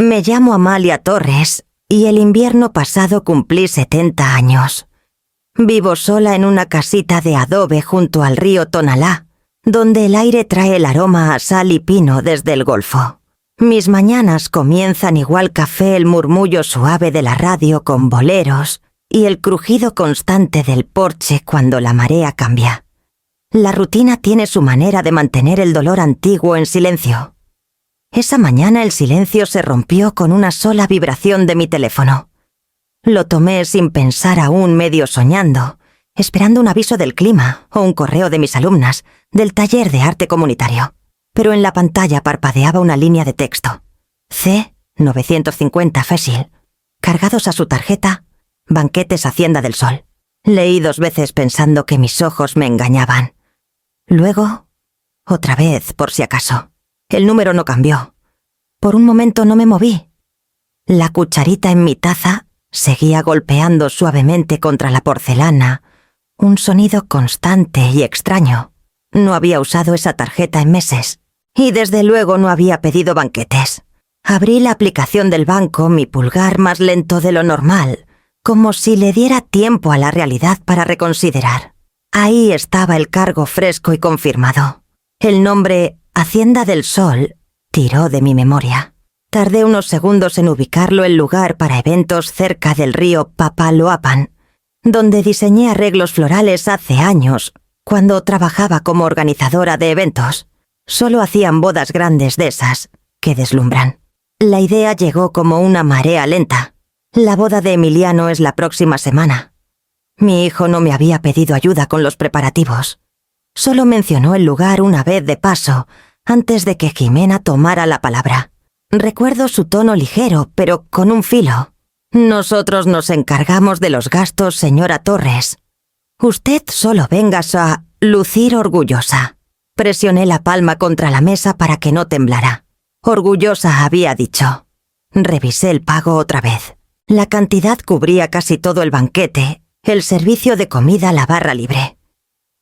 Me llamo Amalia Torres y el invierno pasado cumplí 70 años. Vivo sola en una casita de adobe junto al río Tonalá, donde el aire trae el aroma a sal y pino desde el Golfo. Mis mañanas comienzan igual café el murmullo suave de la radio con boleros y el crujido constante del porche cuando la marea cambia. La rutina tiene su manera de mantener el dolor antiguo en silencio. Esa mañana el silencio se rompió con una sola vibración de mi teléfono. Lo tomé sin pensar, aún medio soñando, esperando un aviso del clima o un correo de mis alumnas del taller de arte comunitario. Pero en la pantalla parpadeaba una línea de texto. C950 Fesil. Cargados a su tarjeta, banquetes Hacienda del Sol. Leí 2 veces pensando que mis ojos me engañaban. Luego, otra vez por si acaso. El número no cambió. Por un momento no me moví. La cucharita en mi taza seguía golpeando suavemente contra la porcelana, un sonido constante y extraño. No había usado esa tarjeta en meses, y desde luego no había pedido banquetes. Abrí la aplicación del banco, mi pulgar más lento de lo normal, como si le diera tiempo a la realidad para reconsiderar. Ahí estaba el cargo fresco y confirmado. El nombre Hacienda del Sol tiró de mi memoria. Tardé unos segundos en ubicarlo el lugar para eventos cerca del río Papaloapan, donde diseñé arreglos florales hace años, cuando trabajaba como organizadora de eventos. Solo hacían bodas grandes de esas, que deslumbran. La idea llegó como una marea lenta. La boda de Emiliano es la próxima semana. Mi hijo no me había pedido ayuda con los preparativos. Solo mencionó el lugar una vez de paso, antes de que Jimena tomara la palabra. Recuerdo su tono ligero, pero con un filo. Nosotros nos encargamos de los gastos, señora Torres. Usted solo vengas a lucir orgullosa. Presioné la palma contra la mesa para que no temblara. Orgullosa había dicho. Revisé el pago otra vez. La cantidad cubría casi todo el banquete, el servicio de comida, la barra libre.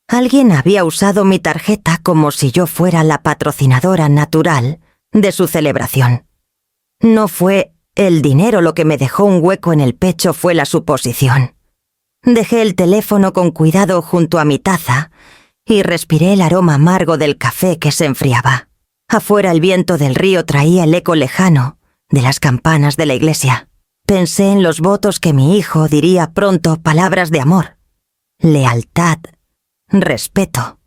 Alguien había usado mi tarjeta como si yo fuera la patrocinadora natural de su celebración. No fue el dinero lo que me dejó un hueco en el pecho, fue la suposición. Dejé el teléfono con cuidado junto a mi taza y respiré el aroma amargo del café que se enfriaba. Afuera el viento del río traía el eco lejano de las campanas de la iglesia. Pensé en los votos que mi hijo diría pronto, palabras de amor, lealtad, respeto.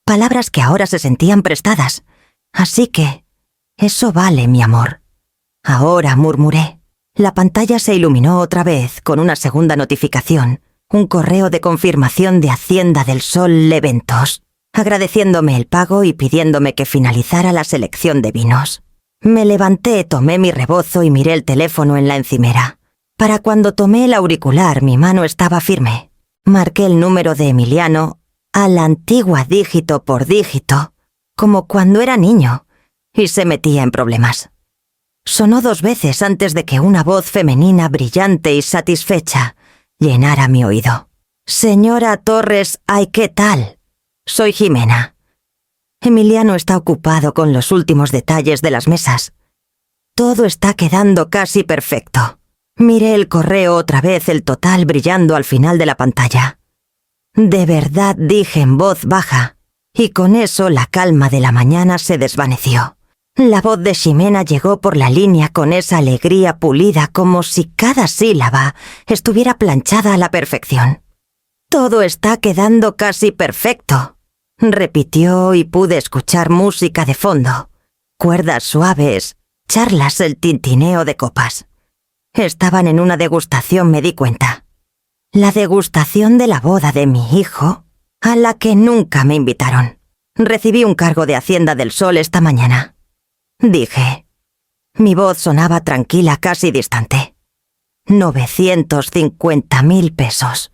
Palabras que ahora se sentían prestadas. Así que, eso vale, mi amor. Ahora, murmuré. La pantalla se iluminó otra vez con una segunda notificación, un correo de confirmación de Hacienda del Sol Eventos, agradeciéndome el pago y pidiéndome que finalizara la selección de vinos. Me levanté, tomé mi rebozo y miré el teléfono en la encimera. Para cuando tomé el auricular, mi mano estaba firme. Marqué el número de Emiliano a la antigua dígito por dígito, como cuando era niño, y se metía en problemas. Sonó 2 veces antes de que una voz femenina brillante y satisfecha llenara mi oído. Señora Torres, ay, ¿qué tal? Soy Jimena. Emiliano está ocupado con los últimos detalles de las mesas. Todo está quedando casi perfecto. Miré el correo otra vez, el total brillando al final de la pantalla. De verdad, dije en voz baja, y con eso la calma de la mañana se desvaneció. La voz de Ximena llegó por la línea con esa alegría pulida, como si cada sílaba estuviera planchada a la perfección. Todo está quedando casi perfecto, repitió, y pude escuchar música de fondo, cuerdas suaves, charlas, el tintineo de copas. Estaban en una degustación, me di cuenta. La degustación de la boda de mi hijo, a la que nunca me invitaron. Recibí un cargo de Hacienda del Sol esta mañana. Dije. Mi voz sonaba tranquila, casi distante. 950.000 pesos.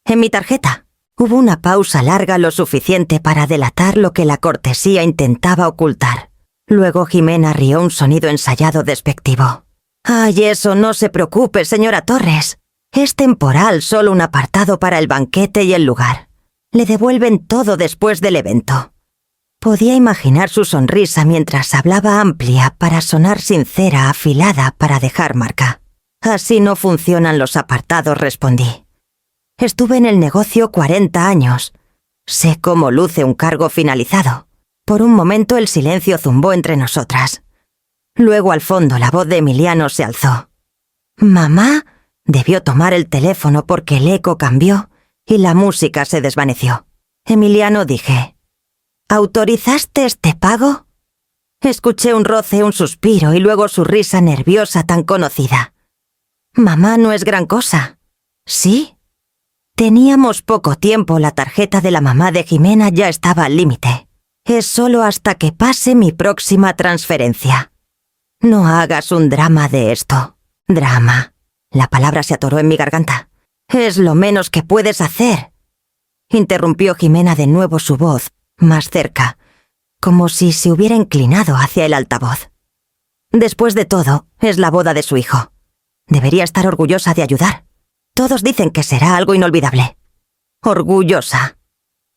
En mi tarjeta. Hubo una pausa larga, lo suficiente para delatar lo que la cortesía intentaba ocultar. Luego Jimena rió, un sonido ensayado despectivo. «Ay, eso, no se preocupe, señora Torres. Es temporal, solo un apartado para el banquete y el lugar. Le devuelven todo después del evento». Podía imaginar su sonrisa mientras hablaba amplia para sonar sincera, afilada para dejar marca. Así no funcionan los apartados, respondí. Estuve en el negocio 40 años. Sé cómo luce un cargo finalizado. Por un momento el silencio zumbó entre nosotras. Luego al fondo la voz de Emiliano se alzó. «¿Mamá?» Debió tomar el teléfono porque el eco cambió y la música se desvaneció. Emiliano, dije. «¿Autorizaste este pago?» Escuché un roce, un suspiro y luego su risa nerviosa tan conocida. «Mamá, no es gran cosa». «¿Sí?» Teníamos poco tiempo, la tarjeta de la mamá de Jimena ya estaba al límite. Es solo hasta que pase mi próxima transferencia. No hagas un drama de esto. Drama. La palabra se atoró en mi garganta. Es lo menos que puedes hacer. Interrumpió Jimena de nuevo, su voz, más cerca, como si se hubiera inclinado hacia el altavoz. Después de todo, es la boda de su hijo. Debería estar orgullosa de ayudar. Todos dicen que será algo inolvidable. Orgullosa.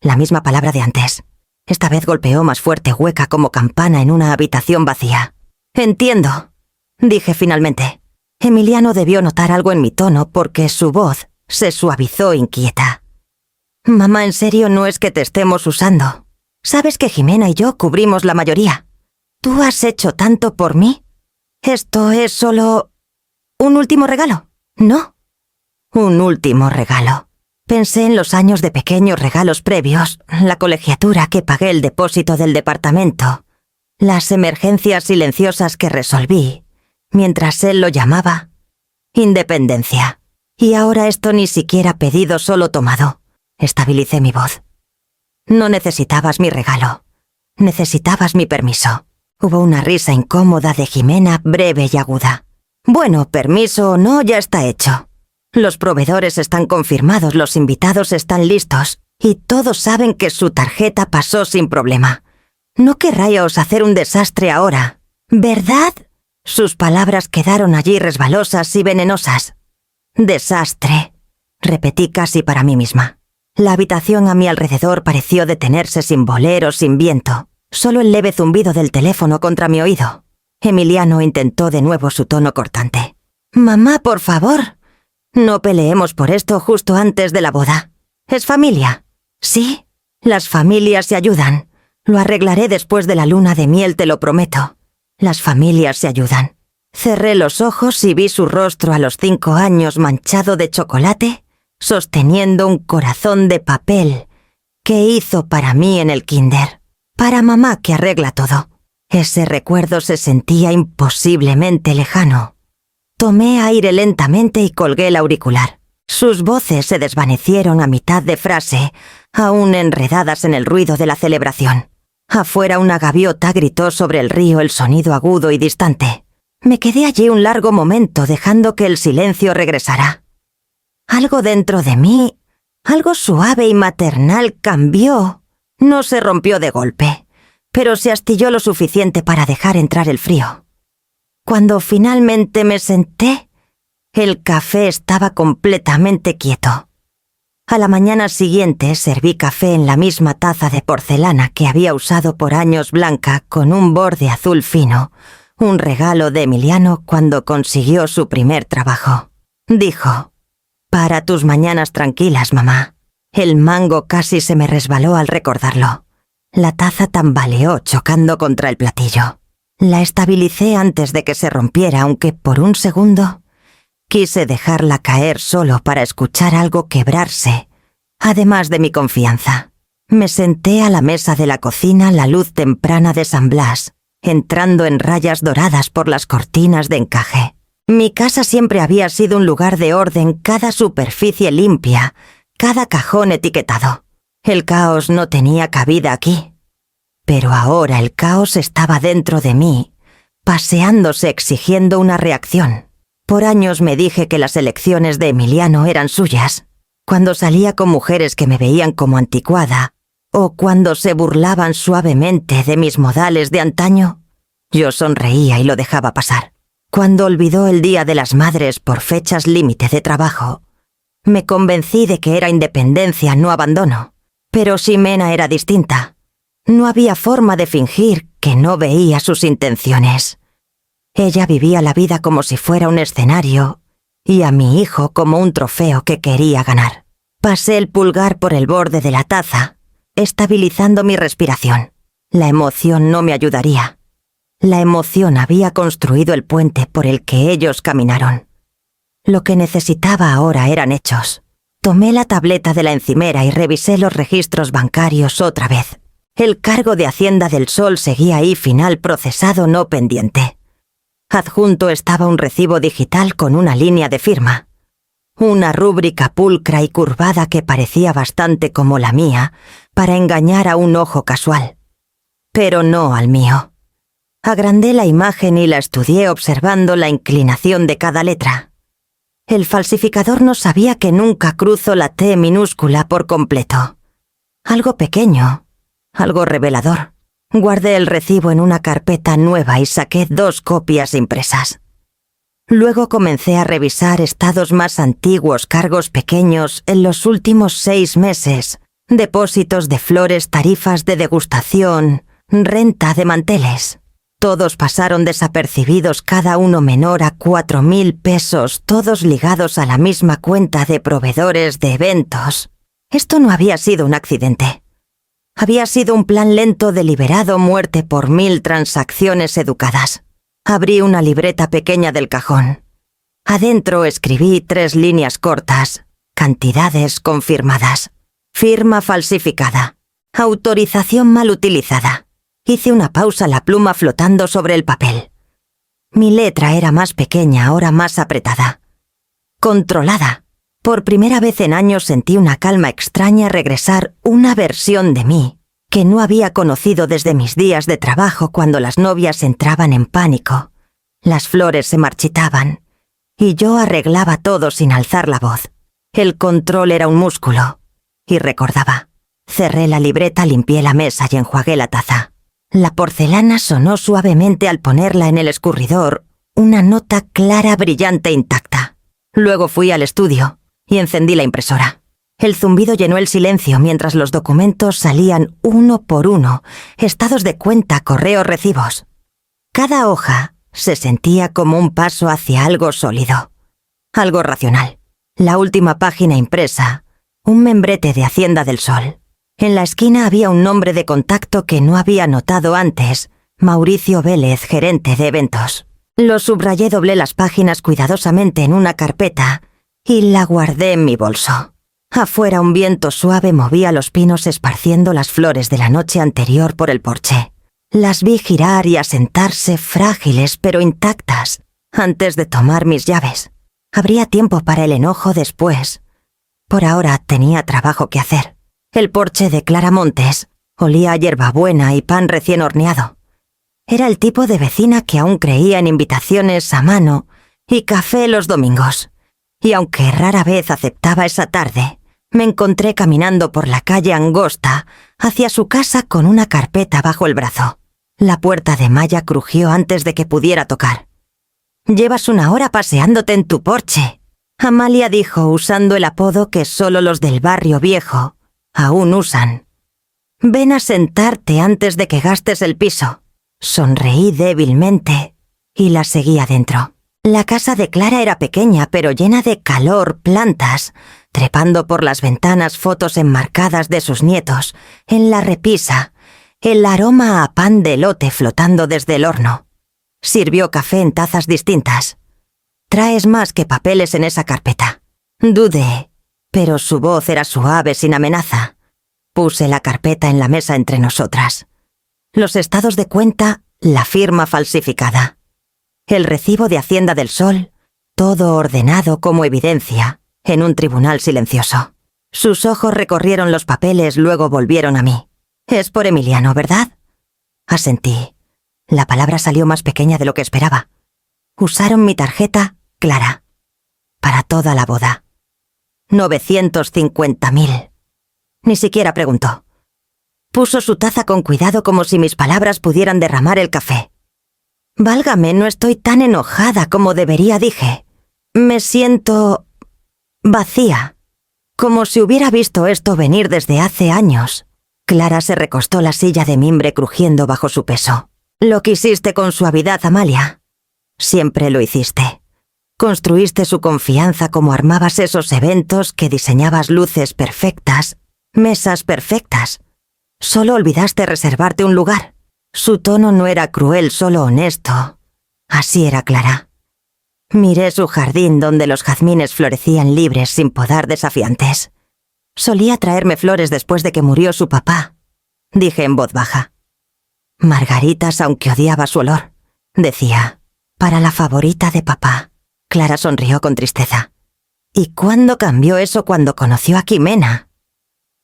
La misma palabra de antes. Esta vez golpeó más fuerte, hueca como campana en una habitación vacía. Entiendo, dije finalmente. Emiliano debió notar algo en mi tono porque su voz se suavizó inquieta. Mamá, en serio, no es que te estemos usando. Sabes que Jimena y yo cubrimos la mayoría. ¿Tú has hecho tanto por mí? ¿Esto es solo un último regalo? No. Un último regalo. Pensé en los años de pequeños regalos previos, la colegiatura que pagué, el depósito del departamento, las emergencias silenciosas que resolví, mientras él lo llamaba independencia. Y ahora esto ni siquiera pedido, solo tomado. Estabilicé mi voz. No necesitabas mi regalo. Necesitabas mi permiso. Hubo una risa incómoda de Jimena, breve y aguda. Bueno, permiso o no, ya está hecho. Los proveedores están confirmados, los invitados están listos, y todos saben que su tarjeta pasó sin problema. No querráis hacer un desastre ahora, ¿verdad? Sus palabras quedaron allí resbalosas y venenosas. Desastre, repetí casi para mí misma. La habitación a mi alrededor pareció detenerse, sin bolero, sin viento. Solo el leve zumbido del teléfono contra mi oído. Emiliano intentó de nuevo su tono cortante. «Mamá, por favor, no peleemos por esto justo antes de la boda. ¿Es familia?» «Sí, las familias se ayudan. Lo arreglaré después de la luna de miel, te lo prometo. Las familias se ayudan». Cerré los ojos y vi su rostro a los 5 años manchado de chocolate, sosteniendo un corazón de papel que hizo para mí en el kinder. Para mamá que arregla todo. Ese recuerdo se sentía imposiblemente lejano. Tomé aire lentamente y colgué el auricular. Sus voces se desvanecieron a mitad de frase, aún enredadas en el ruido de la celebración. Afuera una gaviota gritó sobre el río, el sonido agudo y distante. Me quedé allí un largo momento, dejando que el silencio regresara. Algo dentro de mí, algo suave y maternal, cambió. No se rompió de golpe, pero se astilló lo suficiente para dejar entrar el frío. Cuando finalmente me senté, el café estaba completamente quieto. A la mañana siguiente serví café en la misma taza de porcelana que había usado por años, blanca con un borde azul fino, un regalo de Emiliano cuando consiguió su primer trabajo. Dijo: «Para tus mañanas tranquilas, mamá». El mango casi se me resbaló al recordarlo. La taza tambaleó chocando contra el platillo. La estabilicé antes de que se rompiera, aunque por un segundo quise dejarla caer solo para escuchar algo quebrarse, además de mi confianza. Me senté a la mesa de la cocina, la luz temprana de San Blas, entrando en rayas doradas por las cortinas de encaje. Mi casa siempre había sido un lugar de orden, cada superficie limpia, cada cajón etiquetado. El caos no tenía cabida aquí. Pero ahora el caos estaba dentro de mí, paseándose, exigiendo una reacción. Por años me dije que las elecciones de Emiliano eran suyas. Cuando salía con mujeres que me veían como anticuada, o cuando se burlaban suavemente de mis modales de antaño, yo sonreía y lo dejaba pasar. Cuando olvidó el Día de las Madres por fechas límite de trabajo, me convencí de que era independencia, no abandono. Pero Ximena era distinta. No había forma de fingir que no veía sus intenciones. Ella vivía la vida como si fuera un escenario y a mi hijo como un trofeo que quería ganar. Pasé el pulgar por el borde de la taza, estabilizando mi respiración. La emoción no me ayudaría. La emoción había construido el puente por el que ellos caminaron. Lo que necesitaba ahora eran hechos. Tomé la tableta de la encimera y revisé los registros bancarios otra vez. El cargo de Hacienda del Sol seguía ahí, final procesado no pendiente. Adjunto estaba un recibo digital con una línea de firma. Una rúbrica pulcra y curvada que parecía bastante como la mía para engañar a un ojo casual. Pero no al mío. Agrandé la imagen y la estudié observando la inclinación de cada letra. El falsificador no sabía que nunca cruzo la T minúscula por completo. Algo pequeño, algo revelador. Guardé el recibo en una carpeta nueva y saqué 2 copias impresas. Luego comencé a revisar estados más antiguos, cargos pequeños en los últimos 6 meses, depósitos de flores, tarifas de degustación, renta de manteles. Todos pasaron desapercibidos, cada uno menor a 4.000 pesos, todos ligados a la misma cuenta de proveedores de eventos. Esto no había sido un accidente. Había sido un plan lento, deliberado, muerte por 1000 transacciones educadas. Abrí una libreta pequeña del cajón. Adentro escribí 3 líneas cortas, cantidades confirmadas, firma falsificada, autorización mal utilizada. Hice una pausa, la pluma flotando sobre el papel. Mi letra era más pequeña, ahora más apretada. Controlada. Por primera vez en años sentí una calma extraña regresar, una versión de mí que no había conocido desde mis días de trabajo, cuando las novias entraban en pánico, las flores se marchitaban y yo arreglaba todo sin alzar la voz. El control era un músculo y recordaba. Cerré la libreta, limpié la mesa y enjuagué la taza. La porcelana sonó suavemente al ponerla en el escurridor, una nota clara, brillante, intacta. Luego fui al estudio y encendí la impresora. El zumbido llenó el silencio mientras los documentos salían uno por uno, estados de cuenta, correos, recibos. Cada hoja se sentía como un paso hacia algo sólido, algo racional. La última página impresa, un membrete de Hacienda del Sol. En la esquina había un nombre de contacto que no había notado antes, Mauricio Vélez, gerente de eventos. Lo subrayé, doblé las páginas cuidadosamente en una carpeta y la guardé en mi bolso. Afuera un viento suave movía los pinos esparciendo las flores de la noche anterior por el porche. Las vi girar y asentarse, frágiles pero intactas, antes de tomar mis llaves. Habría tiempo para el enojo después. Por ahora tenía trabajo que hacer. El porche de Clara Montes olía a hierbabuena y pan recién horneado. Era el tipo de vecina que aún creía en invitaciones a mano y café los domingos. Y aunque rara vez aceptaba esa tarde, me encontré caminando por la calle angosta hacia su casa con una carpeta bajo el brazo. La puerta de malla crujió antes de que pudiera tocar. «Llevas 1 hora paseándote en tu porche», Amalia dijo, usando el apodo que solo los del barrio viejo aún usan. «Ven a sentarte antes de que gastes el piso». Sonreí débilmente y la seguí adentro. La casa de Clara era pequeña pero llena de calor, plantas, trepando por las ventanas, fotos enmarcadas de sus nietos, en la repisa, el aroma a pan de elote flotando desde el horno. Sirvió café en tazas distintas. «Traes más que papeles en esa carpeta». Dudé, pero su voz era suave, sin amenaza. Puse la carpeta en la mesa entre nosotras. Los estados de cuenta, la firma falsificada. El recibo de Hacienda del Sol, todo ordenado como evidencia, en un tribunal silencioso. Sus ojos recorrieron los papeles, luego volvieron a mí. «Es por Emiliano, ¿verdad?». Asentí. La palabra salió más pequeña de lo que esperaba. Usaron mi tarjeta, Clara, para toda la boda. 950.000. Ni siquiera preguntó. Puso su taza con cuidado como si mis palabras pudieran derramar el café. «Válgame, no estoy tan enojada como debería», dije. «Me siento vacía, como si hubiera visto esto venir desde hace años». Clara se recostó la silla de mimbre crujiendo bajo su peso. Lo quisiste con suavidad, Amalia. Siempre lo hiciste. Construiste su confianza como armabas esos eventos que diseñabas luces perfectas, mesas perfectas. Solo olvidaste reservarte un lugar. Su tono no era cruel, solo honesto. Así era Clara. Miré su jardín donde los jazmines florecían libres sin podar desafiantes. Solía traerme flores después de que murió su papá, dije en voz baja. Margaritas, aunque odiaba su olor, decía, para la favorita de papá. Clara sonrió con tristeza. ¿Y cuándo cambió eso cuando conoció a Jimena?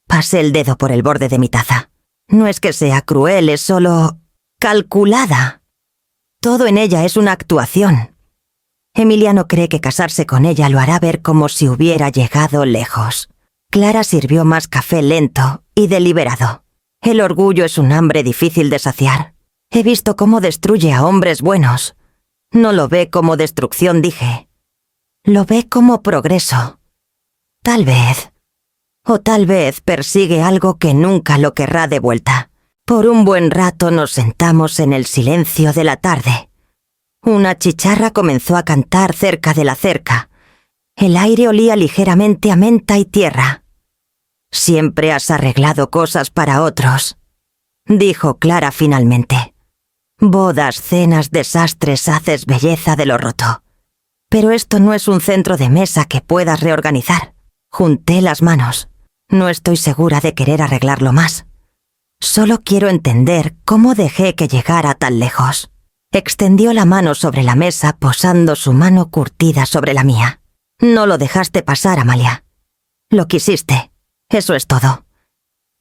Pasé el dedo por el borde de mi taza. No es que sea cruel, es solo calculada. Todo en ella es una actuación. Emiliano cree que casarse con ella lo hará ver como si hubiera llegado lejos. Clara sirvió más café lento y deliberado. El orgullo es un hambre difícil de saciar. He visto cómo destruye a hombres buenos. No lo ve como destrucción, dije. Lo ve como progreso. Tal vez persigue algo que nunca lo querrá de vuelta. Por un buen rato nos sentamos en el silencio de la tarde. Una chicharra comenzó a cantar cerca de la cerca. El aire olía ligeramente a menta y tierra. Siempre has arreglado cosas para otros, dijo Clara finalmente. Bodas, cenas, desastres, haces belleza de lo roto. Pero esto no es un centro de mesa que puedas reorganizar. Junté las manos. No estoy segura de querer arreglarlo más. Solo quiero entender cómo dejé que llegara tan lejos. Extendió la mano sobre la mesa, posando su mano curtida sobre la mía. No lo dejaste pasar, Amalia. Lo quisiste. Eso es todo.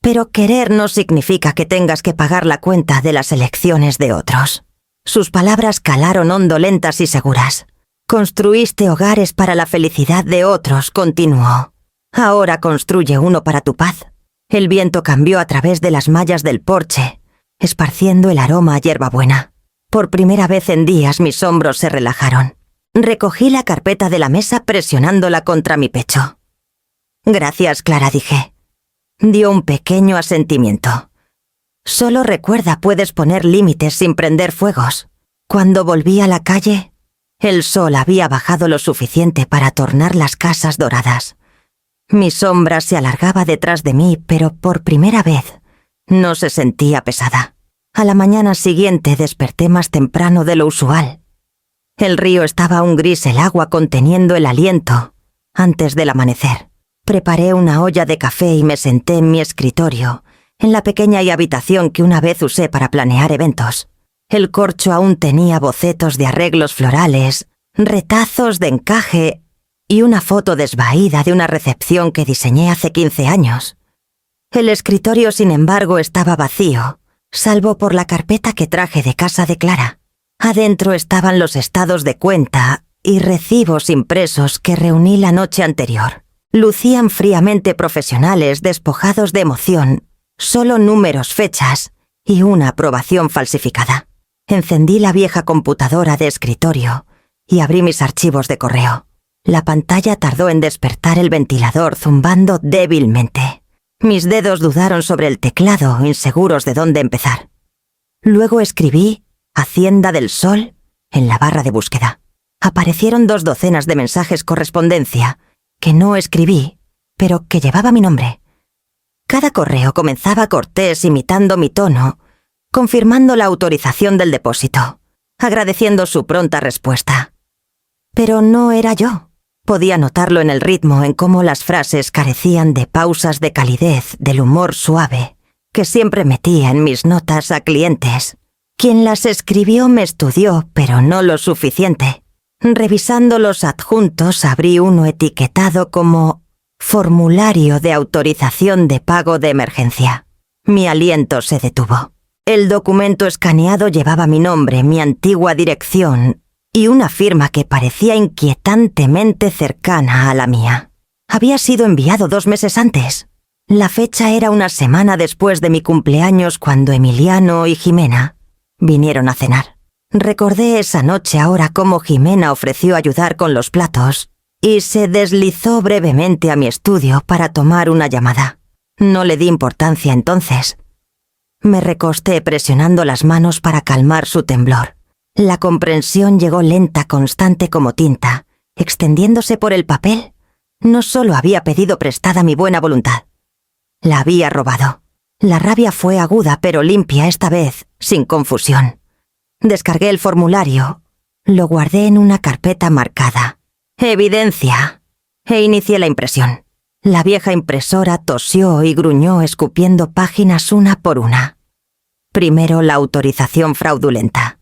Pero querer no significa que tengas que pagar la cuenta de las elecciones de otros. Sus palabras calaron hondo, lentas y seguras. Construiste hogares para la felicidad de otros, continuó. Ahora construye uno para tu paz. El viento cambió a través de las mallas del porche, esparciendo el aroma a hierbabuena. Por primera vez en días mis hombros se relajaron. Recogí la carpeta de la mesa presionándola contra mi pecho. Gracias, Clara, dije. Dio un pequeño asentimiento. Solo recuerda, puedes poner límites sin prender fuegos. Cuando volví a la calle, el sol había bajado lo suficiente para tornar las casas doradas. Mi sombra se alargaba detrás de mí, pero por primera vez no se sentía pesada. A la mañana siguiente desperté más temprano de lo usual. El río estaba aún gris, el agua conteniendo el aliento antes del amanecer. Preparé una olla de café y me senté en mi escritorio, en la pequeña habitación que una vez usé para planear eventos. El corcho aún tenía bocetos de arreglos florales, retazos de encaje y una foto desvaída de una recepción que diseñé hace 15 años. El escritorio, sin embargo, estaba vacío, salvo por la carpeta que traje de casa de Clara. Adentro estaban los estados de cuenta y recibos impresos que reuní la noche anterior. Lucían fríamente profesionales, despojados de emoción, solo números, fechas y una aprobación falsificada. Encendí la vieja computadora de escritorio y abrí mis archivos de correo. La pantalla tardó en despertar el ventilador zumbando débilmente. Mis dedos dudaron sobre el teclado, inseguros de dónde empezar. Luego escribí Hacienda del Sol en la barra de búsqueda. Aparecieron 2 docenas de mensajes correspondencia que no escribí, pero que llevaba mi nombre. Cada correo comenzaba cortés, imitando mi tono, confirmando la autorización del depósito, agradeciendo su pronta respuesta. Pero no era yo. Podía notarlo en el ritmo, en cómo las frases carecían de pausas de calidez, del humor suave, que siempre metía en mis notas a clientes. Quien las escribió me estudió, pero no lo suficiente. Revisando los adjuntos, abrí uno etiquetado como Formulario de autorización de pago de emergencia. Mi aliento se detuvo. El documento escaneado llevaba mi nombre, mi antigua dirección y una firma que parecía inquietantemente cercana a la mía. Había sido enviado 2 meses antes. La fecha era una semana después de mi cumpleaños, cuando Emiliano y Jimena vinieron a cenar. Recordé esa noche ahora cómo Jimena ofreció ayudar con los platos y se deslizó brevemente a mi estudio para tomar una llamada. No le di importancia entonces. Me recosté presionando las manos para calmar su temblor. La comprensión llegó lenta, constante como tinta, extendiéndose por el papel. No solo había pedido prestada mi buena voluntad. La había robado. La rabia fue aguda pero limpia esta vez, sin confusión. Descargué el formulario. Lo guardé en una carpeta marcada. Evidencia. E inicié la impresión. La vieja impresora tosió y gruñó escupiendo páginas una por una. Primero la autorización fraudulenta.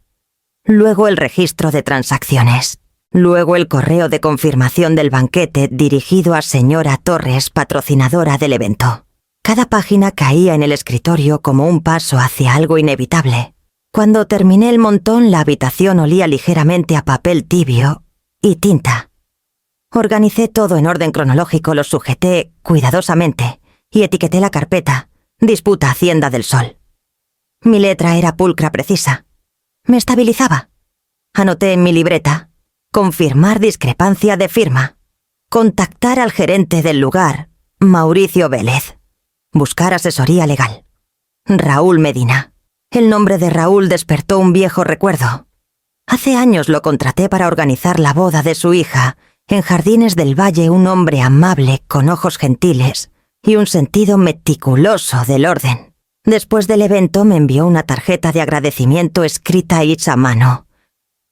Luego el registro de transacciones. Luego el correo de confirmación del banquete dirigido a señora Torres, patrocinadora del evento. Cada página caía en el escritorio como un paso hacia algo inevitable. Cuando terminé el montón, la habitación olía ligeramente a papel tibio y tinta. Organicé todo en orden cronológico, lo sujeté cuidadosamente y etiqueté la carpeta Disputa Hacienda del Sol. Mi letra era pulcra precisa. Me estabilizaba. Anoté en mi libreta: confirmar discrepancia de firma. Contactar al gerente del lugar, Mauricio Vélez. Buscar asesoría legal. Raúl Medina. El nombre de Raúl despertó un viejo recuerdo. Hace años lo contraté para organizar la boda de su hija. En Jardines del Valle, un hombre amable, con ojos gentiles y un sentido meticuloso del orden. Después del evento me envió una tarjeta de agradecimiento escrita y hecha a mano.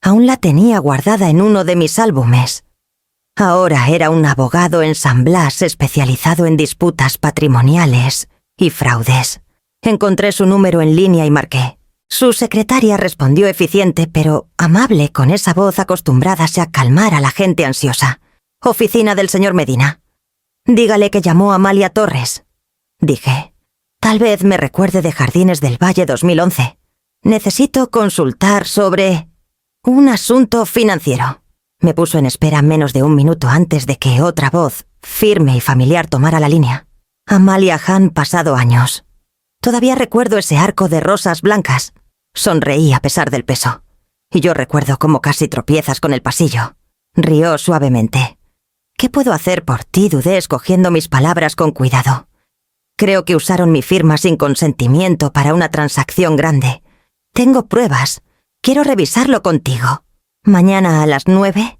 Aún la tenía guardada en uno de mis álbumes. Ahora era un abogado en San Blas especializado en disputas patrimoniales y fraudes. Encontré su número en línea y marqué. Su secretaria respondió eficiente pero amable, con esa voz acostumbrada a calmar a la gente ansiosa. Oficina del señor Medina. Dígale que llamó a Amalia Torres. Dije. Tal vez me recuerde de Jardines del Valle 2011. Necesito consultar sobre un asunto financiero. Me puso en espera menos de un minuto antes de que otra voz, firme y familiar, tomara la línea. Amalia han pasado años. Todavía recuerdo ese arco de rosas blancas. Sonreí a pesar del peso. Y yo recuerdo cómo casi tropiezas con el pasillo. Rió suavemente. ¿Qué puedo hacer por ti? Dudé, escogiendo mis palabras con cuidado. Creo que usaron mi firma sin consentimiento para una transacción grande. Tengo pruebas. Quiero revisarlo contigo. ¿Mañana a las 9?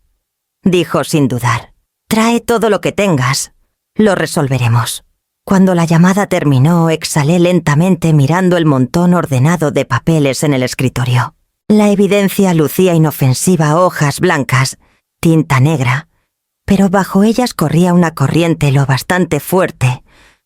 Dijo sin dudar. Trae todo lo que tengas. Lo resolveremos. Cuando la llamada terminó, exhalé lentamente mirando el montón ordenado de papeles en el escritorio. La evidencia lucía inofensiva: hojas blancas, tinta negra, pero bajo ellas corría una corriente lo bastante fuerte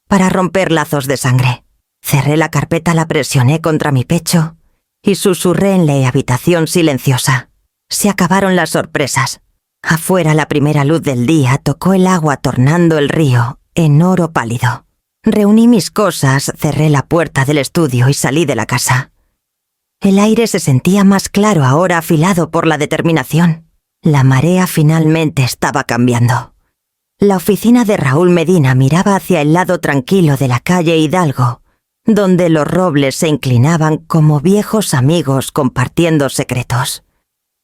para romper lazos de sangre. Cerré la carpeta, la presioné contra mi pecho y susurré en la habitación silenciosa. Se acabaron las sorpresas. Afuera, la primera luz del día tocó el agua tornando el río en oro pálido. Reuní mis cosas, cerré la puerta del estudio y salí de la casa. El aire se sentía más claro ahora, afilado por la determinación. La marea finalmente estaba cambiando. La oficina de Raúl Medina miraba hacia el lado tranquilo de la calle Hidalgo, donde los robles se inclinaban como viejos amigos compartiendo secretos.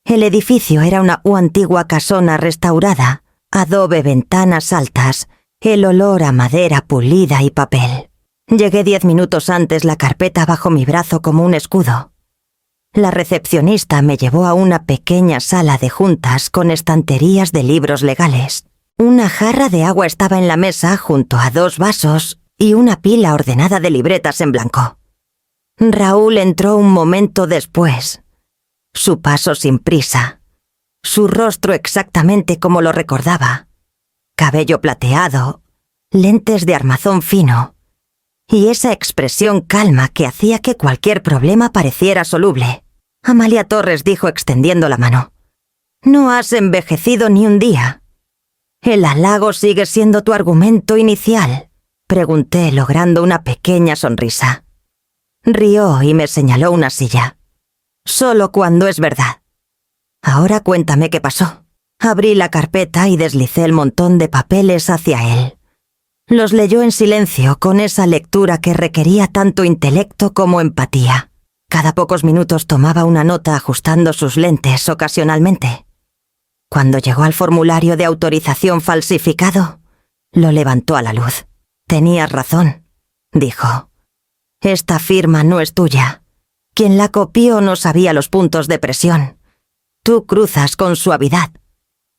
El edificio era una antigua casona restaurada, adobe, ventanas altas, el olor a madera pulida y papel. Llegué 10 minutos antes, la carpeta bajo mi brazo como un escudo. La recepcionista me llevó a una pequeña sala de juntas con estanterías de libros legales. Una jarra de agua estaba en la mesa junto a 2 vasos y una pila ordenada de libretas en blanco. Raúl entró un momento después. Su paso sin prisa. Su rostro exactamente como lo recordaba. Cabello plateado, lentes de armazón fino, y esa expresión calma que hacía que cualquier problema pareciera soluble. Amalia Torres dijo extendiendo la mano. No has envejecido ni un día. ¿El halago sigue siendo tu argumento inicial?, pregunté, logrando una pequeña sonrisa. Rió y me señaló una silla. Solo cuando es verdad. Ahora cuéntame qué pasó. Abrí la carpeta y deslicé el montón de papeles hacia él. Los leyó en silencio, con esa lectura que requería tanto intelecto como empatía. Cada pocos minutos tomaba una nota, ajustando sus lentes ocasionalmente. Cuando llegó al formulario de autorización falsificado, lo levantó a la luz. Tenías razón. dijo. Esta firma no es tuya. Quien la copió no sabía los puntos de presión. Tú cruzas con suavidad.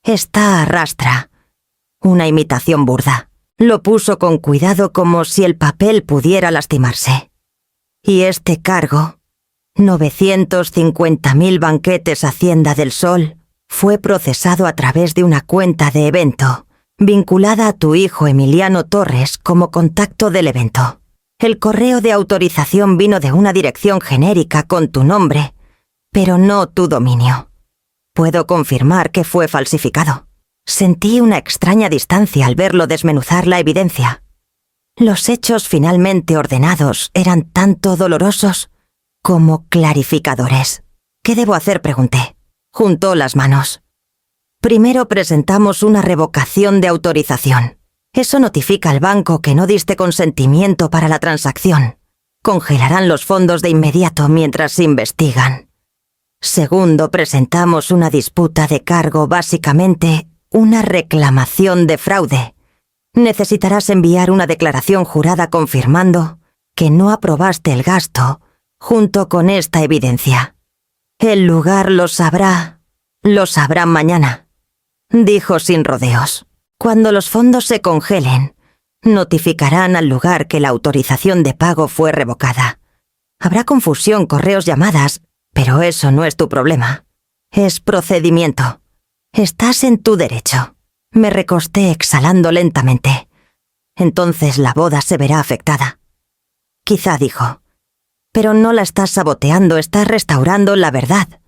Esta arrastra. Una imitación burda. Lo puso con cuidado como si el papel pudiera lastimarse. Y este cargo, 950.000 banquetes Hacienda del Sol, fue procesado a través de una cuenta de evento, vinculada a tu hijo Emiliano Torres como contacto del evento. El correo de autorización vino de una dirección genérica con tu nombre, pero no tu dominio. Puedo confirmar que fue falsificado. Sentí una extraña distancia al verlo desmenuzar la evidencia. Los hechos finalmente ordenados eran tanto dolorosos como clarificadores. ¿Qué debo hacer?, pregunté. Juntó las manos. Primero presentamos una revocación de autorización. Eso notifica al banco que no diste consentimiento para la transacción. Congelarán los fondos de inmediato mientras investigan. Segundo, presentamos una disputa de cargo, básicamente una reclamación de fraude. Necesitarás enviar una declaración jurada confirmando que no aprobaste el gasto junto con esta evidencia. El lugar lo sabrán mañana, dijo sin rodeos. Cuando los fondos se congelen, notificarán al lugar que la autorización de pago fue revocada. Habrá confusión, correos, llamadas, pero eso no es tu problema. Es procedimiento. Estás en tu derecho. Me recosté exhalando lentamente. Entonces la boda se verá afectada. Quizá, dijo. Pero no la estás saboteando, estás restaurando la verdad.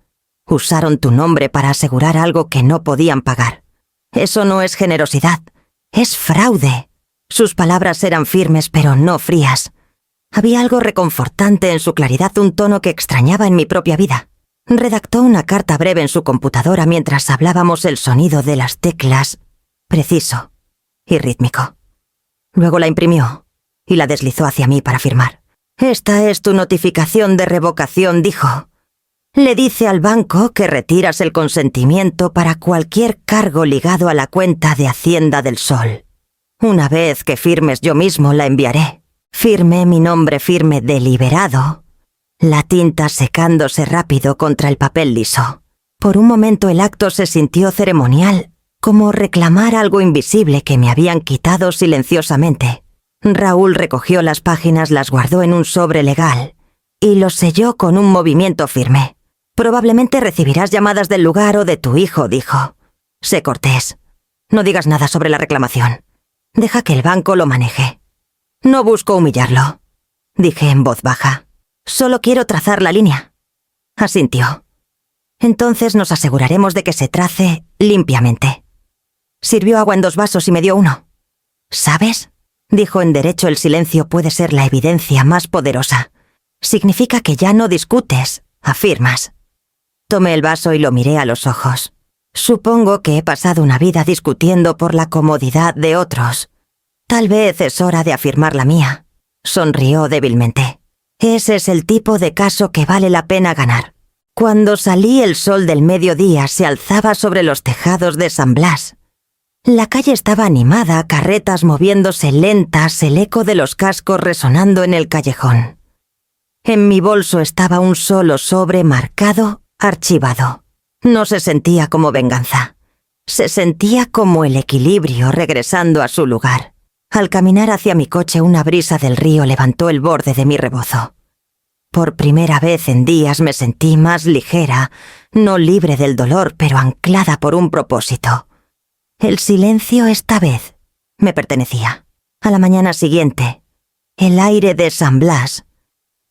Usaron tu nombre para asegurar algo que no podían pagar. Eso no es generosidad, es fraude. Sus palabras eran firmes pero no frías. Había algo reconfortante en su claridad, un tono que extrañaba en mi propia vida. Redactó una carta breve en su computadora mientras hablábamos, el sonido de las teclas, preciso y rítmico. Luego la imprimió y la deslizó hacia mí para firmar. Esta es tu notificación de revocación, dijo. Le dice al banco que retiras el consentimiento para cualquier cargo ligado a la cuenta de Hacienda del Sol. Una vez que firmes yo mismo la enviaré. Firmé mi nombre firme deliberado, la tinta secándose rápido contra el papel liso. Por un momento el acto se sintió ceremonial, como reclamar algo invisible que me habían quitado silenciosamente. Raúl recogió las páginas, las guardó en un sobre legal y los selló con un movimiento firme. Probablemente recibirás llamadas del lugar o de tu hijo, dijo. Sé cortés. No digas nada sobre la reclamación. Deja que el banco lo maneje. No busco humillarlo, dije en voz baja. Solo quiero trazar la línea. Asintió. Entonces nos aseguraremos de que se trace limpiamente. Sirvió agua en 2 vasos y me dio uno. ¿Sabes?, dijo en derecho, el silencio puede ser la evidencia más poderosa. Significa que ya no discutes, afirmas. Tomé el vaso y lo miré a los ojos. Supongo que he pasado una vida discutiendo por la comodidad de otros. Tal vez es hora de afirmar la mía. Sonrió débilmente. Ese es el tipo de caso que vale la pena ganar. Cuando salí, el sol del mediodía se alzaba sobre los tejados de San Blas. La calle estaba animada, carretas moviéndose lentas, el eco de los cascos resonando en el callejón. En mi bolso estaba un solo sobre marcado, archivado. No se sentía como venganza. Se sentía como el equilibrio regresando a su lugar. Al caminar hacia mi coche, una brisa del río levantó el borde de mi rebozo. Por primera vez en días me sentí más ligera, no libre del dolor, pero anclada por un propósito. El silencio esta vez me pertenecía. A la mañana siguiente, el aire de San Blas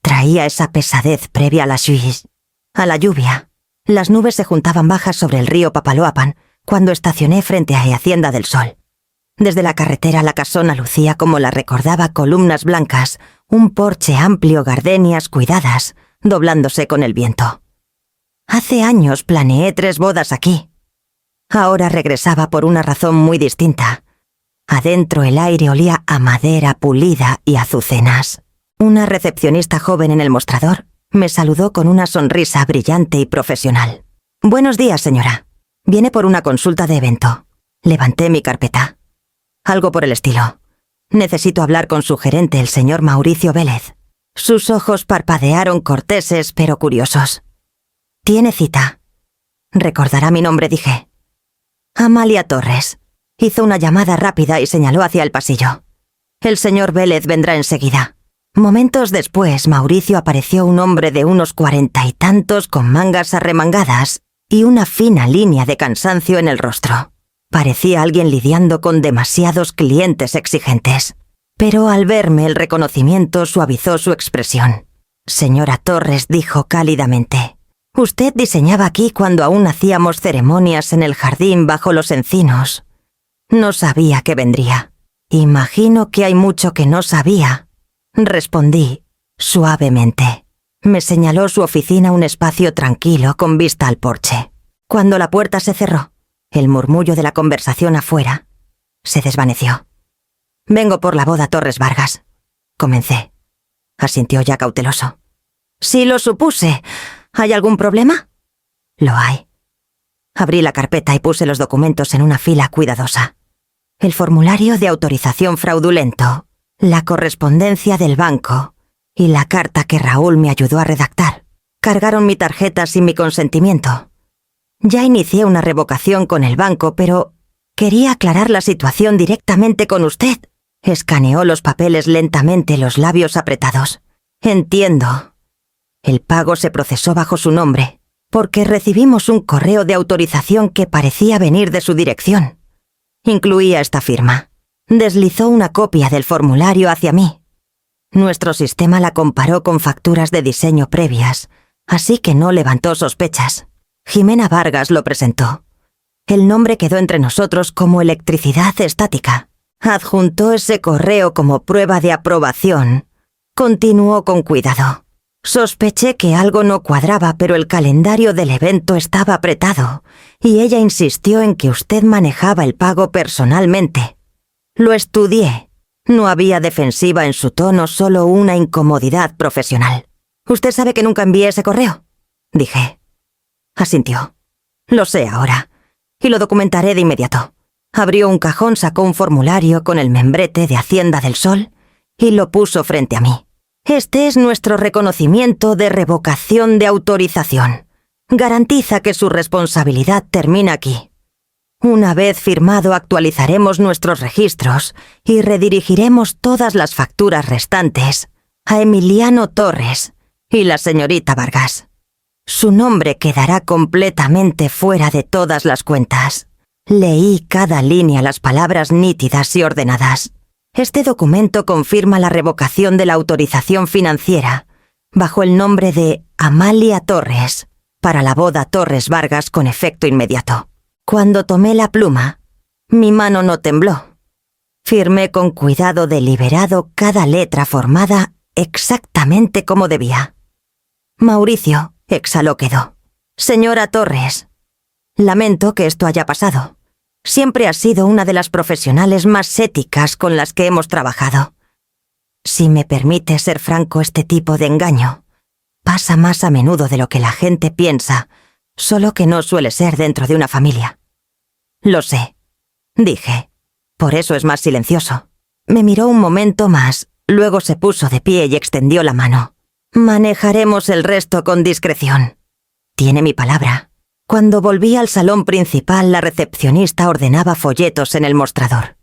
traía esa pesadez previa a la Suisse, a la lluvia. Las nubes se juntaban bajas sobre el río Papaloapan cuando estacioné frente a Hacienda del Sol. Desde la carretera la casona lucía como la recordaba, columnas blancas, un porche amplio, gardenias cuidadas, doblándose con el viento. Hace años planeé 3 bodas aquí. Ahora regresaba por una razón muy distinta. Adentro el aire olía a madera pulida y azucenas. Una recepcionista joven en el mostrador me saludó con una sonrisa brillante y profesional. «Buenos días, señora. Viene por una consulta de evento». Levanté mi carpeta. «Algo por el estilo. Necesito hablar con su gerente, el señor Mauricio Vélez. Sus ojos parpadearon corteses pero curiosos. «Tiene cita». «Recordará mi nombre», dije. «Amalia Torres». Hizo una llamada rápida y señaló hacia el pasillo. «El señor Vélez vendrá enseguida». Momentos después, Mauricio apareció, un hombre de unos 40 y tantos con mangas arremangadas y una fina línea de cansancio en el rostro. Parecía alguien lidiando con demasiados clientes exigentes. Pero al verme, el reconocimiento suavizó su expresión. «Señora Torres», dijo cálidamente, «usted diseñaba aquí cuando aún hacíamos ceremonias en el jardín bajo los encinos. No sabía que vendría». «Imagino que hay mucho que no sabía», respondí suavemente. Me señaló su oficina, un espacio tranquilo con vista al porche. Cuando la puerta se cerró, el murmullo de la conversación afuera se desvaneció. «Vengo por la boda Torres Vargas», comencé. Asintió ya cauteloso. «Sí lo supuse. ¿Hay algún problema?» «Lo hay». Abrí la carpeta y puse los documentos en una fila cuidadosa. El formulario de autorización fraudulento, la correspondencia del banco y la carta que Raúl me ayudó a redactar. Cargaron mi tarjeta sin mi consentimiento. Ya inicié una revocación con el banco, pero quería aclarar la situación directamente con usted. Escaneó los papeles lentamente, los labios apretados. «Entiendo. El pago se procesó bajo su nombre, porque recibimos un correo de autorización que parecía venir de su dirección. Incluía esta firma». Deslizó una copia del formulario hacia mí. Nuestro sistema la comparó con facturas de diseño previas, así que no levantó sospechas. Jimena Vargas lo presentó. El nombre quedó entre nosotros como electricidad estática. Adjuntó ese correo como prueba de aprobación. Continuó con cuidado. Sospeché que algo no cuadraba, pero el calendario del evento estaba apretado, y ella insistió en que usted manejaba el pago personalmente. Lo estudié. No había defensiva en su tono, solo una incomodidad profesional. «¿Usted sabe que nunca envié ese correo?», dije. Asintió. «Lo sé ahora, y lo documentaré de inmediato». Abrió un cajón, sacó un formulario con el membrete de Hacienda del Sol y lo puso frente a mí. «Este es nuestro reconocimiento de revocación de autorización. Garantiza que su responsabilidad termina aquí. Una vez firmado, actualizaremos nuestros registros y redirigiremos todas las facturas restantes a Emiliano Torres y la señorita Vargas. Su nombre quedará completamente fuera de todas las cuentas». Leí cada línea, las palabras nítidas y ordenadas. «Este documento confirma la revocación de la autorización financiera bajo el nombre de Amalia Torres para la boda Torres Vargas con efecto inmediato». Cuando tomé la pluma, mi mano no tembló. Firmé con cuidado deliberado cada letra formada exactamente como debía. «Mauricio», exhaló quedó. «Señora Torres, lamento que esto haya pasado. Siempre has sido una de las profesionales más éticas con las que hemos trabajado. Si me permite ser franco, este tipo de engaño pasa más a menudo de lo que la gente piensa, solo que no suele ser dentro de una familia». «Lo sé», dije. «Por eso es más silencioso». Me miró un momento más, luego se puso de pie y extendió la mano. «Manejaremos el resto con discreción». «Tiene mi palabra». Cuando volví al salón principal, la recepcionista ordenaba folletos en el mostrador.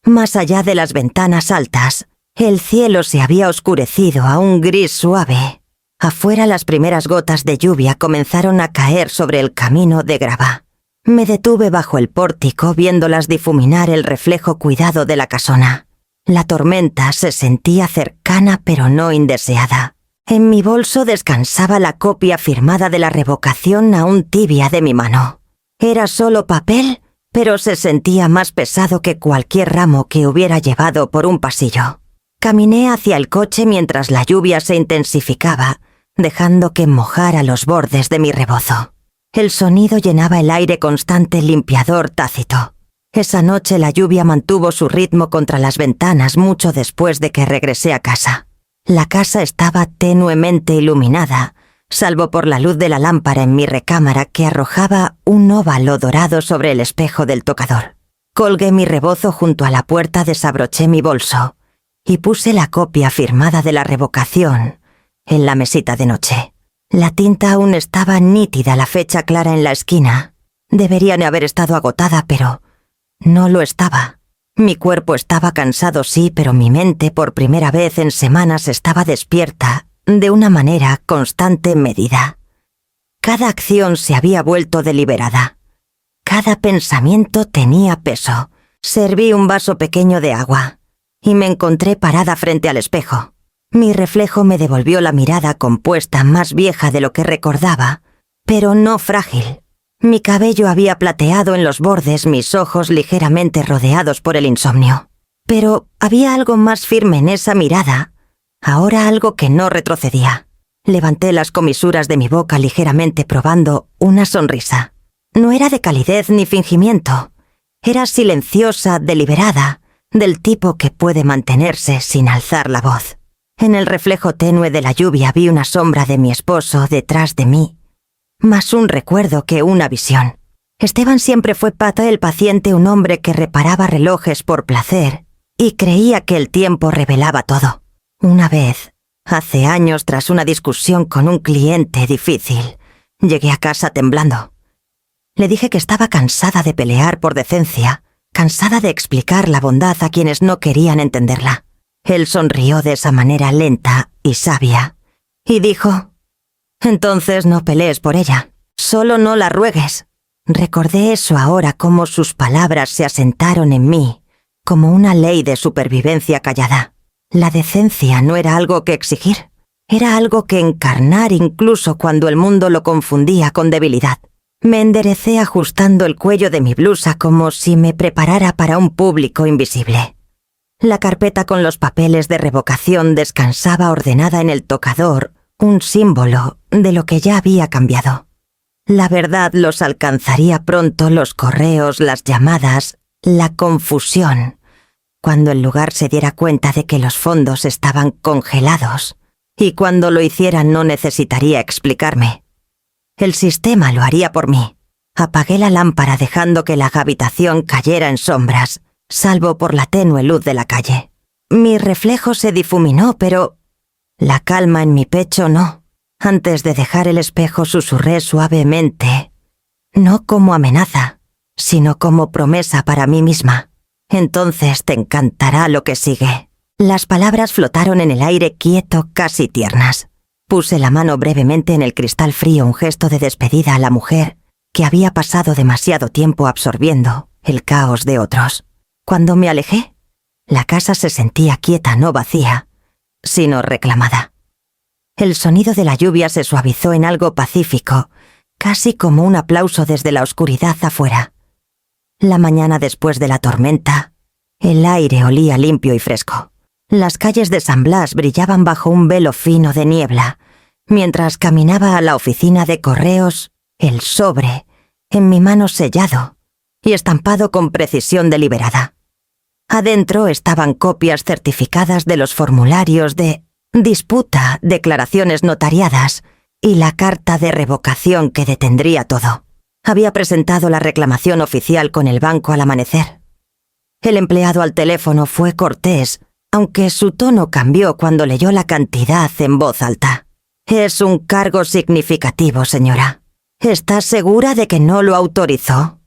Más allá de las ventanas altas, el cielo se había oscurecido a un gris suave. Afuera, las primeras gotas de lluvia comenzaron a caer sobre el camino de grava. Me detuve bajo el pórtico viéndolas difuminar el reflejo cuidado de la casona. La tormenta se sentía cercana pero no indeseada. En mi bolso descansaba la copia firmada de la revocación aún tibia de mi mano. Era solo papel, pero se sentía más pesado que cualquier ramo que hubiera llevado por un pasillo. Caminé hacia el coche mientras la lluvia se intensificaba, dejando que mojara los bordes de mi rebozo. El sonido llenaba el aire constante, limpiador tácito. Esa noche la lluvia mantuvo su ritmo contra las ventanas mucho después de que regresé a casa. La casa estaba tenuemente iluminada, salvo por la luz de la lámpara en mi recámara que arrojaba un óvalo dorado sobre el espejo del tocador. Colgué mi rebozo junto a la puerta, desabroché mi bolso y puse la copia firmada de la revocación en la mesita de noche. La tinta aún estaba nítida, la fecha clara en la esquina. Debería de haber estado agotada, pero no lo estaba. Mi cuerpo estaba cansado, sí, pero mi mente, por primera vez en semanas, estaba despierta de una manera constante, medida. Cada acción se había vuelto deliberada. Cada pensamiento tenía peso. Serví un vaso pequeño de agua y me encontré parada frente al espejo. Mi reflejo me devolvió la mirada compuesta, más vieja de lo que recordaba, pero no frágil. Mi cabello había plateado en los bordes, mis ojos ligeramente rodeados por el insomnio. Pero había algo más firme en esa mirada, ahora algo que no retrocedía. Levanté las comisuras de mi boca ligeramente, probando una sonrisa. No era de calidez ni fingimiento. Era silenciosa, deliberada, del tipo que puede mantenerse sin alzar la voz. En el reflejo tenue de la lluvia vi una sombra de mi esposo detrás de mí, más un recuerdo que una visión. Esteban siempre fue el paciente, un hombre que reparaba relojes por placer y creía que el tiempo revelaba todo. Una vez, hace años, tras una discusión con un cliente difícil, llegué a casa temblando. Le dije que estaba cansada de pelear por decencia, cansada de explicar la bondad a quienes no querían entenderla. Él sonrió de esa manera lenta y sabia, y dijo: «Entonces no pelees por ella, solo no la ruegues». Recordé eso ahora, como sus palabras se asentaron en mí, como una ley de supervivencia callada. La decencia no era algo que exigir, era algo que encarnar incluso cuando el mundo lo confundía con debilidad. Me enderecé ajustando el cuello de mi blusa como si me preparara para un público invisible. La carpeta con los papeles de revocación descansaba ordenada en el tocador, un símbolo de lo que ya había cambiado. La verdad los alcanzaría pronto, los correos, las llamadas, la confusión, cuando el lugar se diera cuenta de que los fondos estaban congelados, y cuando lo hiciera no necesitaría explicarme. El sistema lo haría por mí. Apagué la lámpara dejando que la habitación cayera en sombras, salvo por la tenue luz de la calle. Mi reflejo se difuminó, pero la calma en mi pecho no. Antes de dejar el espejo susurré suavemente, no como amenaza, sino como promesa para mí misma: «Entonces te encantará lo que sigue». Las palabras flotaron en el aire quieto, casi tiernas. Puse la mano brevemente en el cristal frío, un gesto de despedida a la mujer que había pasado demasiado tiempo absorbiendo el caos de otros. Cuando me alejé, la casa se sentía quieta, no vacía, sino reclamada. El sonido de la lluvia se suavizó en algo pacífico, casi como un aplauso desde la oscuridad afuera. La mañana después de la tormenta, el aire olía limpio y fresco. Las calles de San Blas brillaban bajo un velo fino de niebla. Mientras caminaba a la oficina de correos, el sobre, en mi mano sellado y estampado con precisión deliberada. Adentro estaban copias certificadas de los formularios de disputa, declaraciones notariadas y la carta de revocación que detendría todo. Había presentado la reclamación oficial con el banco al amanecer. El empleado al teléfono fue cortés, aunque su tono cambió cuando leyó la cantidad en voz alta. «Es un cargo significativo, señora. ¿Está segura de que no lo autorizó?»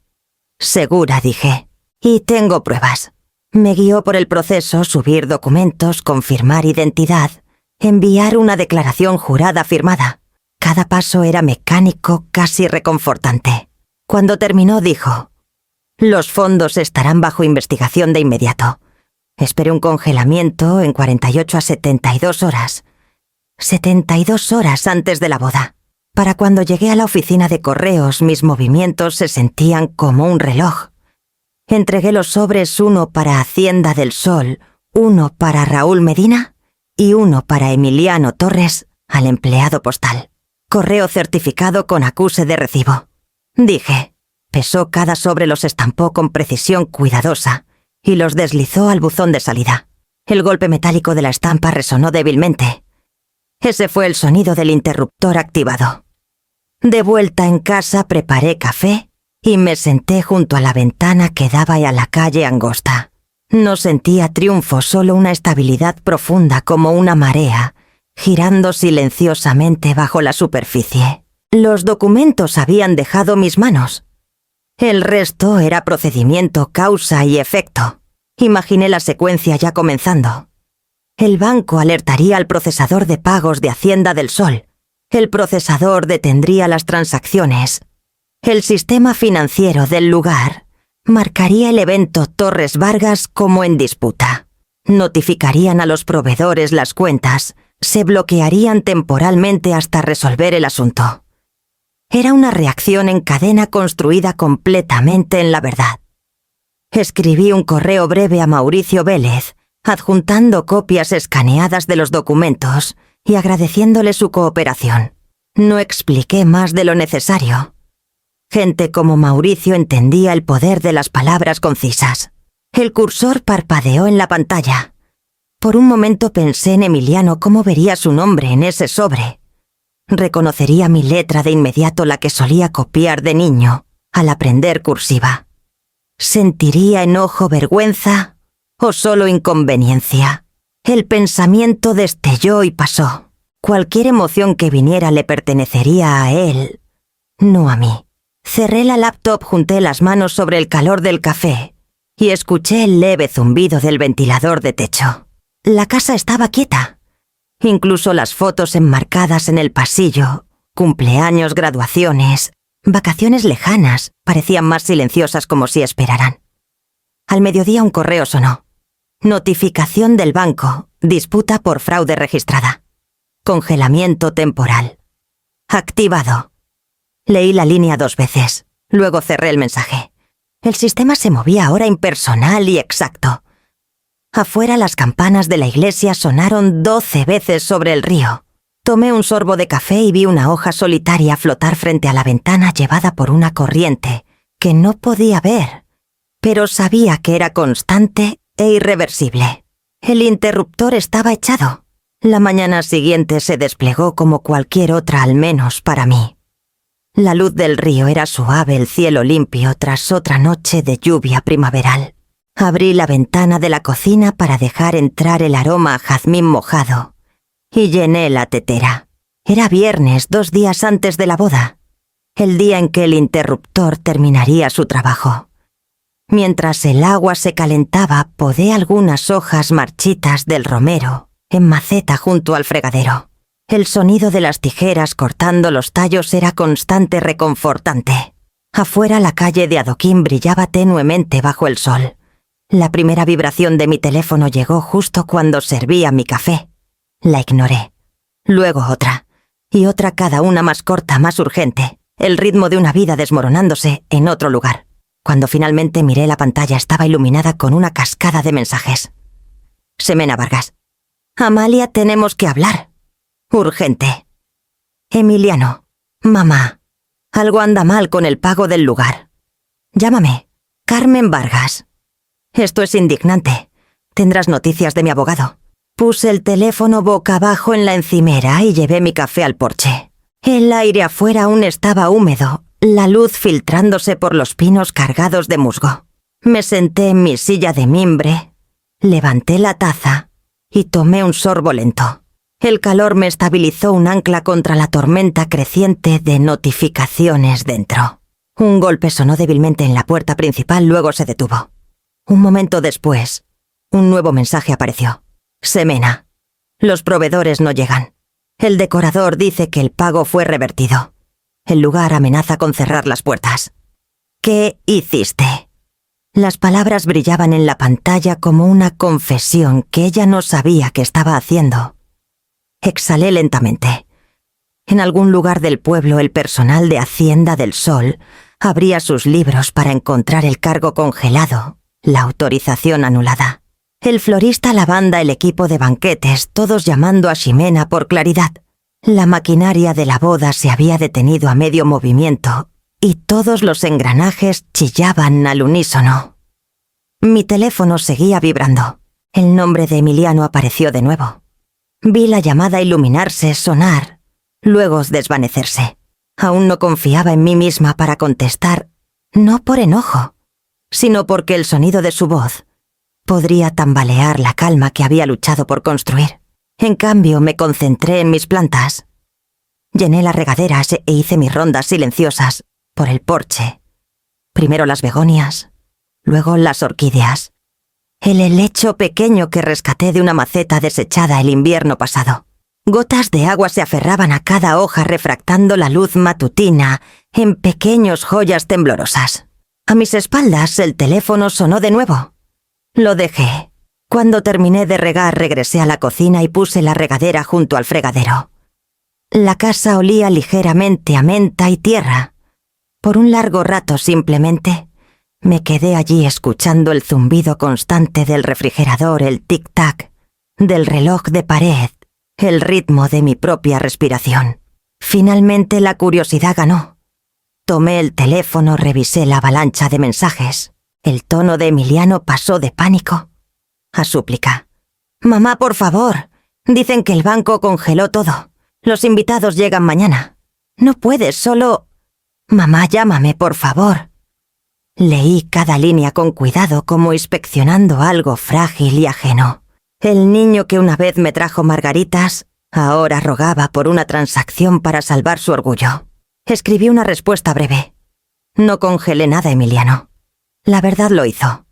«Segura», dije, «y tengo pruebas». Me guió por el proceso: subir documentos, confirmar identidad, enviar una declaración jurada firmada. Cada paso era mecánico, casi reconfortante. Cuando terminó, dijo: «Los fondos estarán bajo investigación de inmediato. Esperé un congelamiento en 48 a 72 horas. 72 horas antes de la boda. Para cuando llegué a la oficina de correos, mis movimientos se sentían como un reloj. Entregué los sobres, uno para Hacienda del Sol, uno para Raúl Medina y uno para Emiliano Torres, al empleado postal. Correo certificado con acuse de recibo. Dije. Pesó cada sobre, los estampó con precisión cuidadosa y los deslizó al buzón de salida. El golpe metálico de la estampa resonó débilmente. Ese fue el sonido del interruptor activado. De vuelta en casa preparé café y me senté junto a la ventana que daba a la calle angosta. No sentía triunfo, solo una estabilidad profunda como una marea, girando silenciosamente bajo la superficie. Los documentos habían dejado mis manos. El resto era procedimiento, causa y efecto. Imaginé la secuencia ya comenzando. El banco alertaría al procesador de pagos de Hacienda del Sol. El procesador detendría las transacciones. El sistema financiero del lugar marcaría el evento Torres Vargas como en disputa. Notificarían a los proveedores las cuentas. Se bloquearían temporalmente hasta resolver el asunto. Era una reacción en cadena construida completamente en la verdad. Escribí un correo breve a Mauricio Vélez, adjuntando copias escaneadas de los documentos y agradeciéndole su cooperación. No expliqué más de lo necesario. Gente como Mauricio entendía el poder de las palabras concisas. El cursor parpadeó en la pantalla. Por un momento pensé en Emiliano, cómo vería su nombre en ese sobre. Reconocería mi letra de inmediato, la que solía copiar de niño, al aprender cursiva. ¿Sentiría enojo, vergüenza o solo inconveniencia? El pensamiento destelló y pasó. Cualquier emoción que viniera le pertenecería a él, no a mí. Cerré la laptop, junté las manos sobre el calor del café y escuché el leve zumbido del ventilador de techo. La casa estaba quieta. Incluso las fotos enmarcadas en el pasillo, cumpleaños, graduaciones, vacaciones lejanas, parecían más silenciosas, como si esperaran. Al mediodía un correo sonó. Notificación del banco, disputa por fraude registrada. Congelamiento temporal. Activado. Leí la línea 2 veces, luego cerré el mensaje. El sistema se movía ahora impersonal y exacto. Afuera las campanas de la iglesia sonaron 12 veces sobre el río. Tomé un sorbo de café y vi una hoja solitaria flotar frente a la ventana, llevada por una corriente que no podía ver, pero sabía que era constante e irreversible. El interruptor estaba echado. La mañana siguiente se desplegó como cualquier otra, al menos para mí. La luz del río era suave, el cielo limpio tras otra noche de lluvia primaveral. Abrí la ventana de la cocina para dejar entrar el aroma a jazmín mojado y llené la tetera. Era viernes, 2 días antes de la boda, el día en que el interruptor terminaría su trabajo. Mientras el agua se calentaba, podé algunas hojas marchitas del romero en maceta junto al fregadero. El sonido de las tijeras cortando los tallos era constante, reconfortante. Afuera la calle de adoquín brillaba tenuemente bajo el sol. La primera vibración de mi teléfono llegó justo cuando servía mi café. La ignoré. Luego otra, y otra, cada una más corta, más urgente. El ritmo de una vida desmoronándose en otro lugar. Cuando finalmente miré la pantalla, estaba iluminada con una cascada de mensajes. Semena Vargas. Amalia, tenemos que hablar. Urgente. Emiliano. Mamá. Algo anda mal con el pago del lugar. Llámame. Carmen Vargas. Esto es indignante. Tendrás noticias de mi abogado. Puse el teléfono boca abajo en la encimera y llevé mi café al porche. El aire afuera aún estaba húmedo, la luz filtrándose por los pinos cargados de musgo. Me senté en mi silla de mimbre, levanté la taza y tomé un sorbo lento. El calor me estabilizó, un ancla contra la tormenta creciente de notificaciones dentro. Un golpe sonó débilmente en la puerta principal, luego se detuvo. Un momento después, un nuevo mensaje apareció. Semena. Los proveedores no llegan. El decorador dice que el pago fue revertido. El lugar amenaza con cerrar las puertas. ¿Qué hiciste? Las palabras brillaban en la pantalla como una confesión que ella no sabía que estaba haciendo. Exhalé lentamente. En algún lugar del pueblo, el personal de Hacienda del Sol abría sus libros para encontrar el cargo congelado, la autorización anulada. El florista, la banda, el equipo de banquetes, todos llamando a Ximena por claridad. La maquinaria de la boda se había detenido a medio movimiento y todos los engranajes chillaban al unísono. Mi teléfono seguía vibrando. El nombre de Emiliano apareció de nuevo. Vi la llamada iluminarse, sonar, luego desvanecerse. Aún no confiaba en mí misma para contestar No por enojo, sino porque el sonido de su voz podría tambalear la calma que había luchado por construir. En cambio, me concentré en mis plantas. Llené las regaderas e hice mis rondas silenciosas por el porche. Primero las begonias, luego las orquídeas. El helecho pequeño que rescaté de una maceta desechada el invierno pasado. Gotas de agua se aferraban a cada hoja refractando la luz matutina en pequeños joyas temblorosas. A mis espaldas el teléfono sonó de nuevo. Lo dejé. Cuando terminé de regar regresé a la cocina y puse la regadera junto al fregadero. La casa olía ligeramente a menta y tierra. Por un largo rato simplemente me quedé allí escuchando el zumbido constante del refrigerador, el tic-tac, del reloj de pared, el ritmo de mi propia respiración. Finalmente la curiosidad ganó. Tomé el teléfono, revisé la avalancha de mensajes. El tono de Emiliano pasó de pánico a súplica. «Mamá, por favor. Dicen que el banco congeló todo. Los invitados llegan mañana. No puedes, solo... Mamá, llámame, por favor». Leí cada línea con cuidado como inspeccionando algo frágil y ajeno. El niño que una vez me trajo margaritas, ahora rogaba por una transacción para salvar su orgullo. Escribí una respuesta breve. No congelé nada, Emiliano. La verdad lo hizo.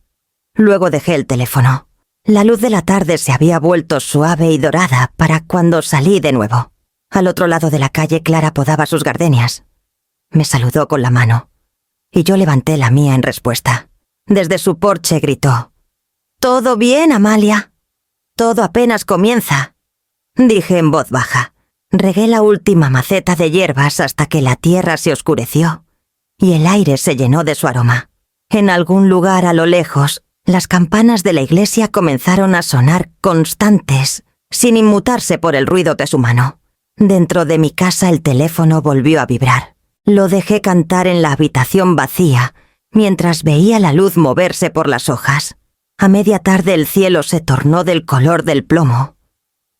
Luego dejé el teléfono. La luz de la tarde se había vuelto suave y dorada para cuando salí de nuevo. Al otro lado de la calle, Clara podaba sus gardenias. Me saludó con la mano, y yo levanté la mía en respuesta. Desde su porche gritó: «¿Todo bien, Amalia?» «Todo apenas comienza», dije en voz baja. Regué la última maceta de hierbas hasta que la tierra se oscureció y el aire se llenó de su aroma. En algún lugar a lo lejos, las campanas de la iglesia comenzaron a sonar constantes, sin inmutarse por el ruido de su mano. Dentro de mi casa el teléfono volvió a vibrar. Lo dejé cantar en la habitación vacía, mientras veía la luz moverse por las hojas. A media tarde el cielo se tornó del color del plomo.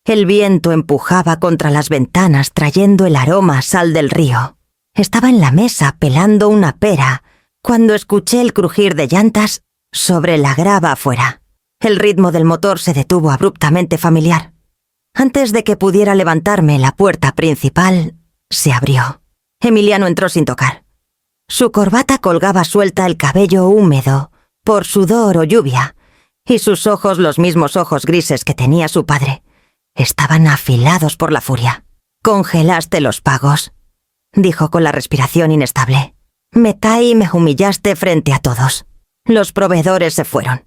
El viento empujaba contra las ventanas trayendo el aroma a sal del río. Estaba en la mesa pelando una pera cuando escuché el crujir de llantas sobre la grava afuera. El ritmo del motor se detuvo abruptamente familiar. Antes de que pudiera levantarme, la puerta principal se abrió. Emiliano entró sin tocar. Su corbata colgaba suelta, el cabello húmedo por sudor o lluvia, y sus ojos, los mismos ojos grises que tenía su padre, estaban afilados por la furia. «Congelaste los pagos», dijo con la respiración inestable. «Y me humillaste frente a todos. Los proveedores se fueron.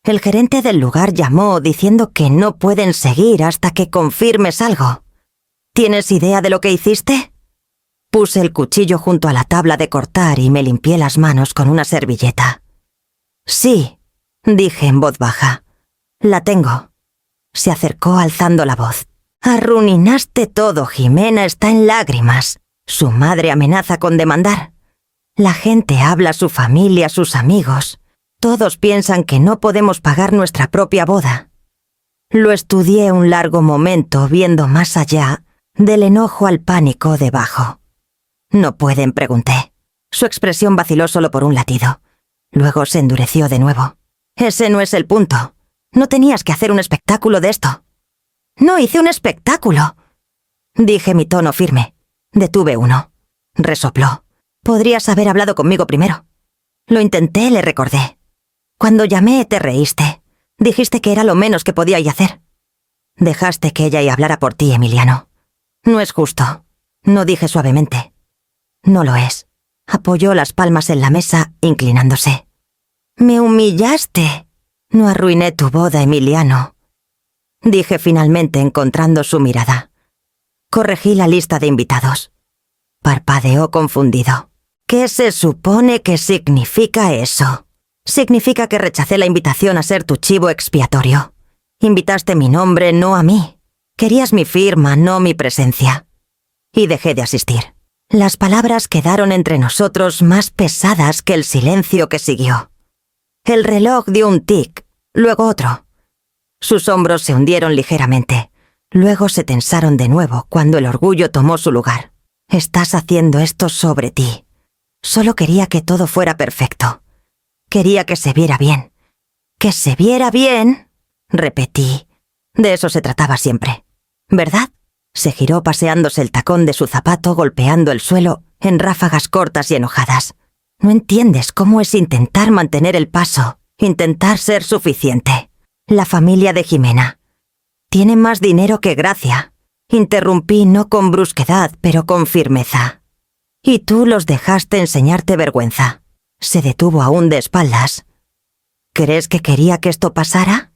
El gerente del lugar llamó diciendo que no pueden seguir hasta que confirmes algo. ¿Tienes idea de lo que hiciste?» Puse el cuchillo junto a la tabla de cortar y me limpié las manos con una servilleta. «Sí», dije en voz baja. «La tengo». Se acercó alzando la voz. «Arruinaste todo, Jimena está en lágrimas. Su madre amenaza con demandar. La gente habla a su familia, a sus amigos. Todos piensan que no podemos pagar nuestra propia boda». Lo estudié un largo momento, viendo más allá del enojo al pánico debajo. «No pueden», pregunté. Su expresión vaciló solo por un latido. Luego se endureció de nuevo. «Ese no es el punto. No tenías que hacer un espectáculo de esto». «No hice un espectáculo», dije mi tono firme. Detuve uno. Resopló. «Podrías haber hablado conmigo primero». «Lo intenté», le recordé. «Cuando llamé te reíste. Dijiste que era lo menos que podíais hacer. Dejaste que ella hablara por ti, Emiliano. No es justo», no dije suavemente. «No lo es». Apoyó las palmas en la mesa, inclinándose. «Me humillaste». «No arruiné tu boda, Emiliano», dije finalmente encontrando su mirada. Corregí la lista de invitados. Parpadeó confundido. «¿Qué se supone que significa eso?» «Significa que rechacé la invitación a ser tu chivo expiatorio. Invitaste mi nombre, no a mí. Querías mi firma, no mi presencia». Y dejé de asistir. Las palabras quedaron entre nosotros más pesadas que el silencio que siguió. El reloj dio un tic, luego otro. Sus hombros se hundieron ligeramente. Luego se tensaron de nuevo cuando el orgullo tomó su lugar. «Estás haciendo esto sobre ti. Solo quería que todo fuera perfecto. Quería que se viera bien. ¡Que se viera bien!, repetí. De eso se trataba siempre, ¿verdad? Se giró paseándose el tacón de su zapato, golpeando el suelo en ráfagas cortas y enojadas. No entiendes cómo es intentar mantener el paso, intentar ser suficiente. La familia de Jimena tiene más dinero que gracia. Interrumpí no con brusquedad, pero con firmeza. Y tú los dejaste enseñarte vergüenza. Se detuvo aún de espaldas. ¿Crees que quería que esto pasara?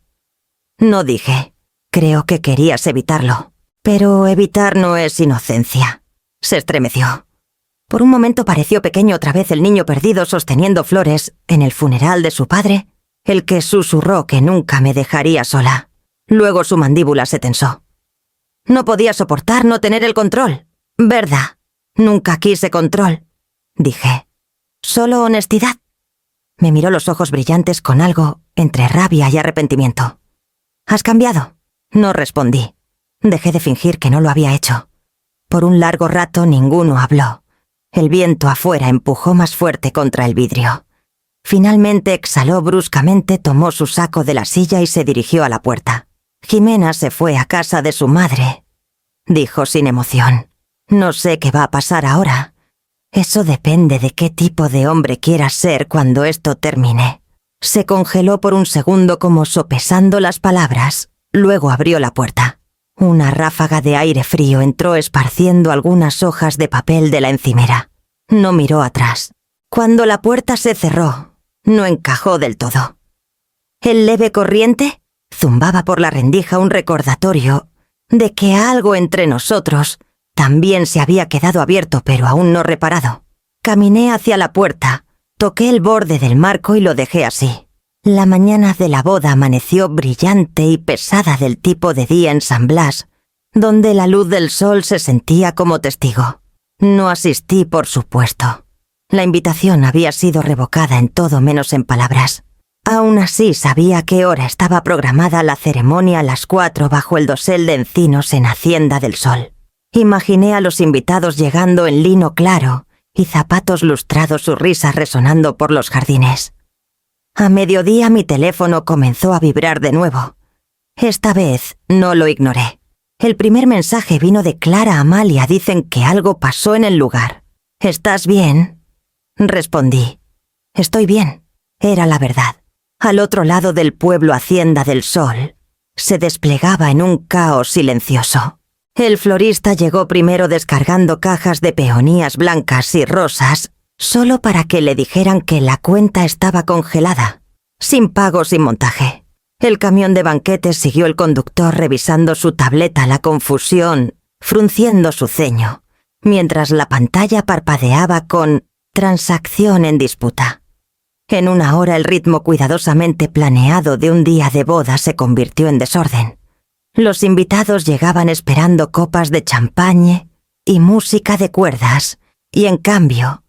No dije. Creo que querías evitarlo. Pero evitar no es inocencia. Se estremeció. Por un momento pareció pequeño otra vez el niño perdido sosteniendo flores en el funeral de su padre, el que susurró que nunca me dejaría sola. Luego su mandíbula se tensó. No podía soportar no tener el control. ¿Verdad? Nunca quise control, dije. Solo honestidad. Me miró los ojos brillantes con algo entre rabia y arrepentimiento. ¿Has cambiado? No respondí. Dejé de fingir que no lo había hecho. Por un largo rato ninguno habló. El viento afuera empujó más fuerte contra el vidrio. Finalmente exhaló bruscamente, tomó su saco de la silla y se dirigió a la puerta. Jimena se fue a casa de su madre, dijo sin emoción. No sé qué va a pasar ahora. Eso depende de qué tipo de hombre quieras ser cuando esto termine. Se congeló por un segundo como sopesando las palabras, luego abrió la puerta. Una ráfaga de aire frío entró esparciendo algunas hojas de papel de la encimera. No miró atrás. Cuando la puerta se cerró, no encajó del todo. El leve corriente zumbaba por la rendija un recordatorio de que algo entre nosotros también se había quedado abierto pero aún no reparado. Caminé hacia la puerta, toqué el borde del marco y lo dejé así. La mañana de la boda amaneció brillante y pesada del tipo de día en San Blas, donde la luz del sol se sentía como testigo. No asistí, por supuesto. La invitación había sido revocada en todo menos en palabras. Aún así sabía a qué hora estaba programada la ceremonia a las 4 bajo el dosel de encinos en Hacienda del Sol. Imaginé a los invitados llegando en lino claro y zapatos lustrados, sus risas resonando por los jardines. A mediodía mi teléfono comenzó a vibrar de nuevo. Esta vez no lo ignoré. El primer mensaje vino de Clara Amalia. Dicen que algo pasó en el lugar. ¿Estás bien? Respondí. Estoy bien. Era la verdad. Al otro lado del pueblo Hacienda del Sol se desplegaba en un caos silencioso. El florista llegó primero descargando cajas de peonías blancas y rosas, solo para que le dijeran que la cuenta estaba congelada, sin pago, sin montaje. El camión de banquetes siguió el conductor revisando su tableta, la confusión, frunciendo su ceño, mientras la pantalla parpadeaba con transacción en disputa. En una hora el ritmo cuidadosamente planeado de un día de boda se convirtió en desorden. Los invitados llegaban esperando copas de champagne y música de cuerdas, y en cambio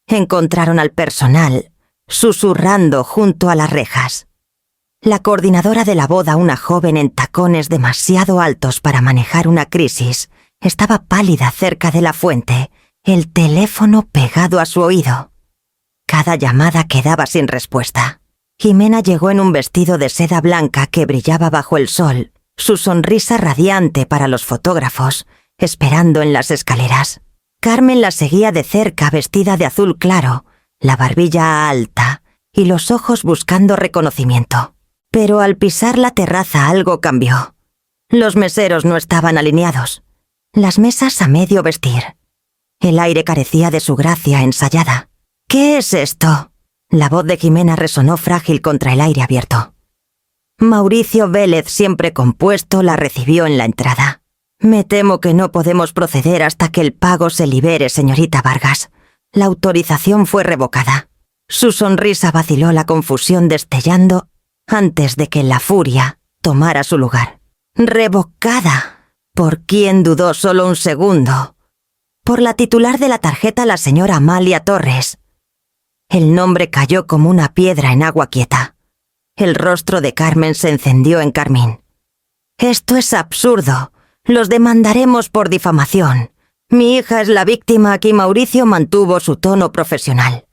encontraron al personal susurrando junto a las rejas. La coordinadora de la boda, una joven en tacones demasiado altos para manejar una crisis, estaba pálida cerca de la fuente, el teléfono pegado a su oído. Cada llamada quedaba sin respuesta. Jimena llegó en un vestido de seda blanca que brillaba bajo el sol, su sonrisa radiante para los fotógrafos, esperando en las escaleras. Carmen la seguía de cerca, vestida de azul claro, la barbilla alta y los ojos buscando reconocimiento. Pero al pisar la terraza algo cambió. Los meseros no estaban alineados. Las mesas a medio vestir. El aire carecía de su gracia ensayada. ¿Qué es esto? La voz de Jimena resonó frágil contra el aire abierto. Mauricio Vélez, siempre compuesto, la recibió en la entrada. Me temo que no podemos proceder hasta que el pago se libere, señorita Vargas. La autorización fue revocada. Su sonrisa vaciló, la confusión destellando antes de que la furia tomara su lugar. ¿Revocada? ¿Por quién dudó solo un segundo? Por la titular de la tarjeta, la señora Amalia Torres. El nombre cayó como una piedra en agua quieta. El rostro de Carmen se encendió en carmín. «Esto es absurdo. Los demandaremos por difamación. Mi hija es la víctima y Mauricio mantuvo su tono profesional.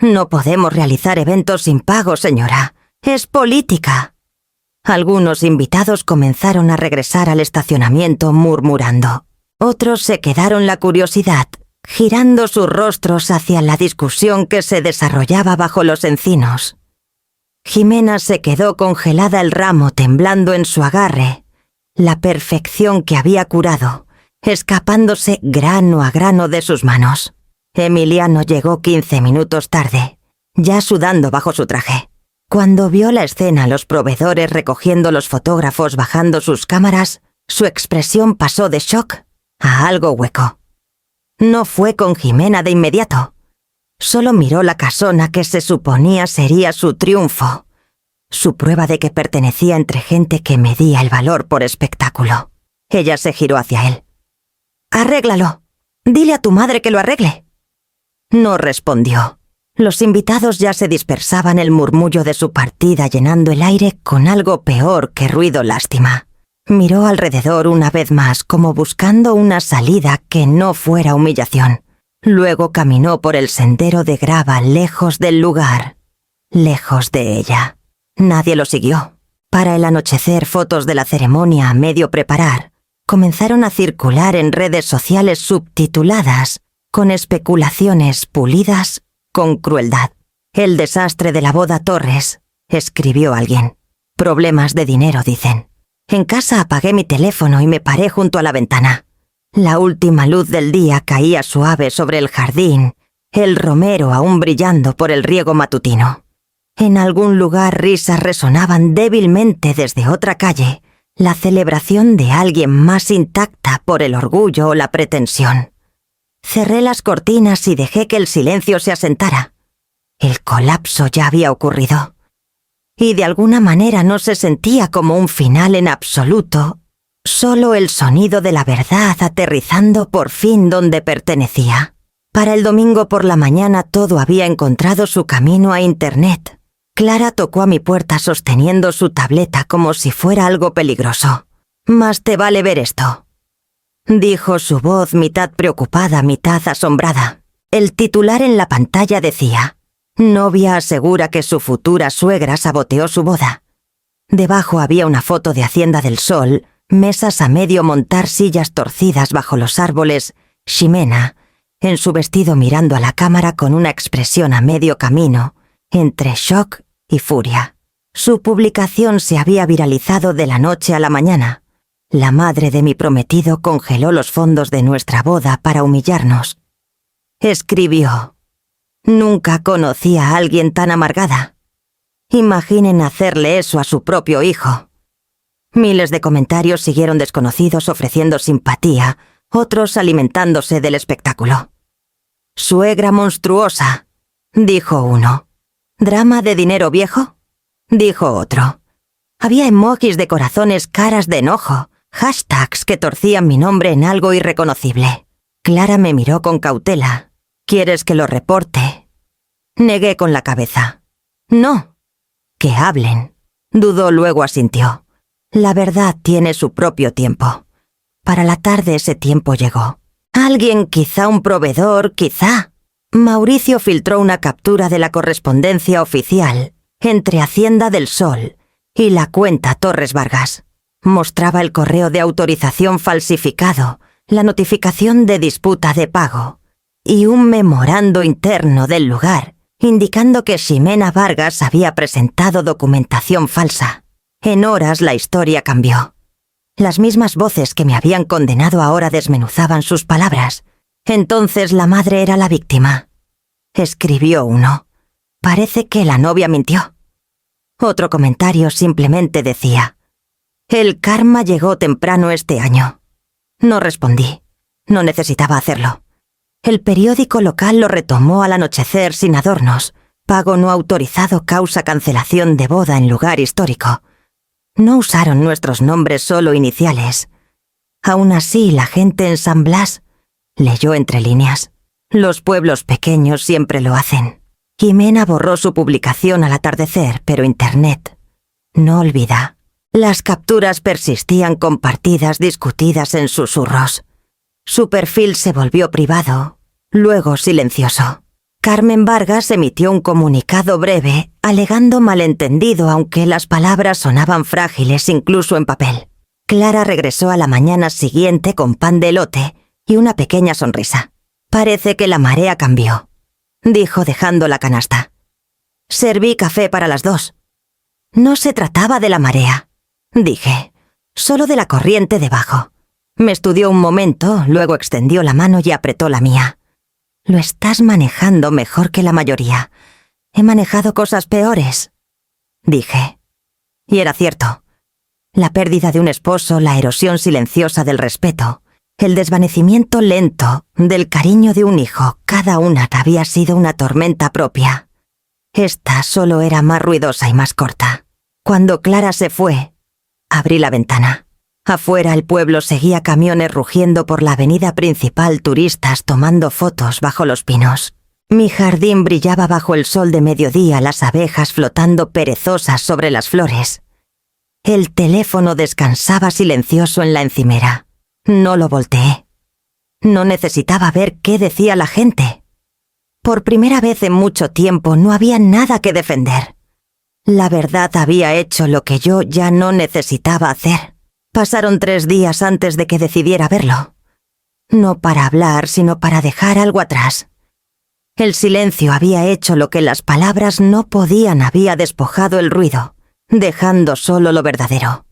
No podemos realizar eventos sin pago, señora. Es política. Algunos invitados comenzaron a regresar al estacionamiento murmurando. Otros se quedaron la curiosidad, girando sus rostros hacia la discusión que se desarrollaba bajo los encinos. Jimena se quedó congelada el ramo temblando en su agarre, la perfección que había curado, escapándose grano a grano de sus manos. Emiliano llegó 15 minutos tarde, ya sudando bajo su traje. Cuando vio la escena, los proveedores recogiendo los fotógrafos bajando sus cámaras, su expresión pasó de shock a algo hueco. No fue con Jimena de inmediato. Solo miró la casona que se suponía sería su triunfo, su prueba de que pertenecía entre gente que medía el valor por espectáculo. Ella se giró hacia él. «Arréglalo. Dile a tu madre que lo arregle». No respondió. Los invitados ya se dispersaban, el murmullo de su partida llenando el aire con algo peor que ruido lástima. Miró alrededor una vez más como buscando una salida que no fuera humillación. Luego caminó por el sendero de grava lejos del lugar, lejos de ella. Nadie lo siguió. Para el anochecer, fotos de la ceremonia a medio preparar comenzaron a circular en redes sociales subtituladas con especulaciones pulidas con crueldad. «El desastre de la boda Torres», escribió alguien. «Problemas de dinero», dicen. En casa apagué mi teléfono y me paré junto a la ventana. La última luz del día caía suave sobre el jardín, el romero aún brillando por el riego matutino. En algún lugar risas resonaban débilmente desde otra calle, la celebración de alguien más intacta por el orgullo o la pretensión. Cerré las cortinas y dejé que el silencio se asentara. El colapso ya había ocurrido. Y de alguna manera no se sentía como un final en absoluto, solo el sonido de la verdad aterrizando por fin donde pertenecía. Para el domingo por la mañana todo había encontrado su camino a Internet. Clara tocó a mi puerta sosteniendo su tableta como si fuera algo peligroso. «Más te vale ver esto», dijo su voz mitad preocupada, mitad asombrada. El titular en la pantalla decía: «Novia asegura que su futura suegra saboteó su boda». Debajo había una foto de Hacienda del Sol, mesas a medio montar, sillas torcidas bajo los árboles, Ximena, en su vestido mirando a la cámara con una expresión a medio camino, entre shock y furia. Su publicación se había viralizado de la noche a la mañana. La madre de mi prometido congeló los fondos de nuestra boda para humillarnos. Escribió: «Nunca conocí a alguien tan amargada. Imaginen hacerle eso a su propio hijo». Miles de comentarios siguieron desconocidos ofreciendo simpatía, otros alimentándose del espectáculo. «Suegra monstruosa», dijo uno. «¿Drama de dinero viejo?», dijo otro. Había emojis de corazones, caras de enojo, hashtags que torcían mi nombre en algo irreconocible. Clara me miró con cautela. «¿Quieres que lo reporte?». Negué con la cabeza. «No». «Que hablen». Dudó, luego asintió. La verdad tiene su propio tiempo. Para la tarde ese tiempo llegó. Alguien, quizá un proveedor, quizá. Mauricio filtró una captura de la correspondencia oficial entre Hacienda del Sol y la cuenta Torres Vargas. Mostraba el correo de autorización falsificado, la notificación de disputa de pago y un memorando interno del lugar indicando que Ximena Vargas había presentado documentación falsa. En horas la historia cambió. Las mismas voces que me habían condenado ahora desmenuzaban sus palabras. Entonces la madre era la víctima. Escribió uno: «Parece que la novia mintió». Otro comentario simplemente decía: «El karma llegó temprano este año». No respondí. No necesitaba hacerlo. El periódico local lo retomó al anochecer sin adornos. Pago no autorizado causa cancelación de boda en lugar histórico. No usaron nuestros nombres, solo iniciales. Aún así, la gente en San Blas leyó entre líneas. Los pueblos pequeños siempre lo hacen. Jimena borró su publicación al atardecer, pero Internet no olvida. Las capturas persistían compartidas, discutidas en susurros. Su perfil se volvió privado, luego silencioso. Carmen Vargas emitió un comunicado breve, alegando malentendido, aunque las palabras sonaban frágiles incluso en papel. Clara regresó a la mañana siguiente con pan de elote y una pequeña sonrisa. «Parece que la marea cambió», dijo dejando la canasta. «Serví café para las 2». «No se trataba de la marea», dije, «solo de la corriente debajo». Me estudió un momento, luego extendió la mano y apretó la mía. «Lo estás manejando mejor que la mayoría. He manejado cosas peores», dije. Y era cierto. La pérdida de un esposo, la erosión silenciosa del respeto, el desvanecimiento lento del cariño de un hijo, cada una había sido una tormenta propia. Esta solo era más ruidosa y más corta. Cuando Clara se fue, abrí la ventana. Afuera el pueblo seguía camiones rugiendo por la avenida principal, turistas tomando fotos bajo los pinos. Mi jardín brillaba bajo el sol de mediodía, las abejas flotando perezosas sobre las flores. El teléfono descansaba silencioso en la encimera. No lo volteé. No necesitaba ver qué decía la gente. Por primera vez en mucho tiempo no había nada que defender. La verdad había hecho lo que yo ya no necesitaba hacer. Pasaron 3 días antes de que decidiera verlo. No para hablar, sino para dejar algo atrás. El silencio había hecho lo que las palabras no podían, había despojado el ruido, dejando solo lo verdadero.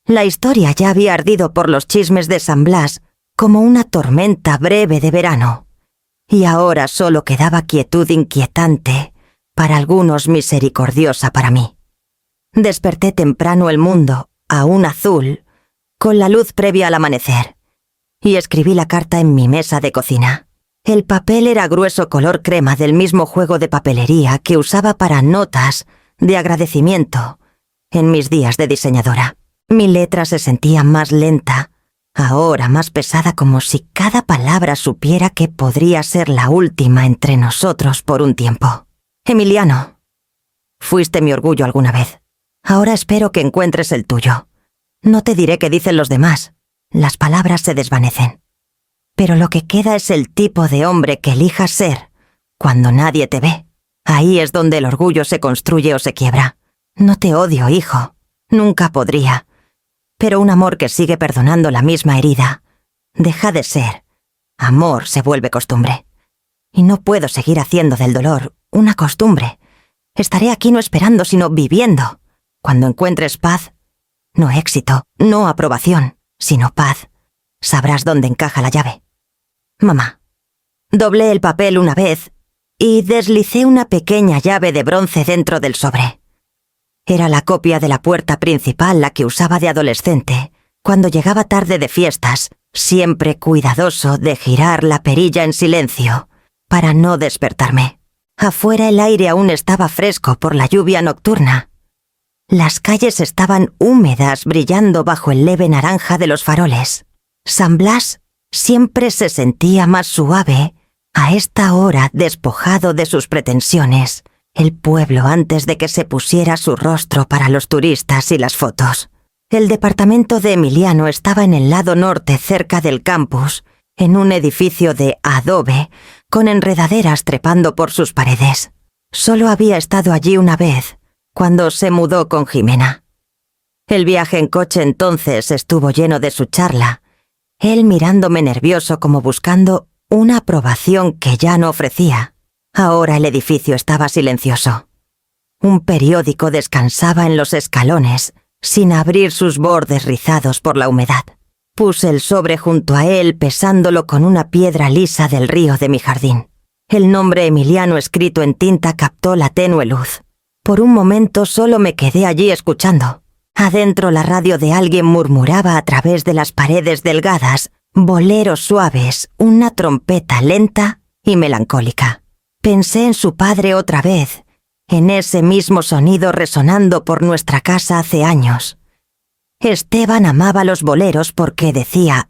La historia ya había ardido por los chismes de San Blas como una tormenta breve de verano, y ahora solo quedaba quietud inquietante, para algunos misericordiosa para mí. Desperté temprano el mundo, aún azul, con la luz previa al amanecer, y escribí la carta en mi mesa de cocina. El papel era grueso color crema del mismo juego de papelería que usaba para notas de agradecimiento en mis días de diseñadora. Mi letra se sentía más lenta, ahora más pesada, como si cada palabra supiera que podría ser la última entre nosotros por un tiempo. Emiliano, fuiste mi orgullo alguna vez. Ahora espero que encuentres el tuyo. No te diré qué dicen los demás. Las palabras se desvanecen. Pero lo que queda es el tipo de hombre que elijas ser cuando nadie te ve. Ahí es donde el orgullo se construye o se quiebra. No te odio, hijo. Nunca podría. Pero un amor que sigue perdonando la misma herida deja de ser. Amor se vuelve costumbre. Y no puedo seguir haciendo del dolor una costumbre. Estaré aquí no esperando, sino viviendo. Cuando encuentres paz, no éxito, no aprobación, sino paz, sabrás dónde encaja la llave. Mamá. Doblé el papel una vez y deslicé una pequeña llave de bronce dentro del sobre. Era la copia de la puerta principal, la que usaba de adolescente, cuando llegaba tarde de fiestas, siempre cuidadoso de girar la perilla en silencio, para no despertarme. Afuera el aire aún estaba fresco por la lluvia nocturna. Las calles estaban húmedas, brillando bajo el leve naranja de los faroles. San Blas siempre se sentía más suave a esta hora, despojado de sus pretensiones, el pueblo antes de que se pusiera su rostro para los turistas y las fotos. El departamento de Emiliano estaba en el lado norte, cerca del campus, en un edificio de adobe, con enredaderas trepando por sus paredes. Solo había estado allí una vez, cuando se mudó con Jimena. El viaje en coche entonces estuvo lleno de su charla, él mirándome nervioso como buscando una aprobación que ya no ofrecía. Ahora el edificio estaba silencioso. Un periódico descansaba en los escalones, sin abrir sus bordes rizados por la humedad. Puse el sobre junto a él, pesándolo con una piedra lisa del río de mi jardín. El nombre Emiliano escrito en tinta captó la tenue luz. Por un momento solo me quedé allí escuchando. Adentro la radio de alguien murmuraba a través de las paredes delgadas, boleros suaves, una trompeta lenta y melancólica. Pensé en su padre otra vez, en ese mismo sonido resonando por nuestra casa hace años. Esteban amaba los boleros porque decía,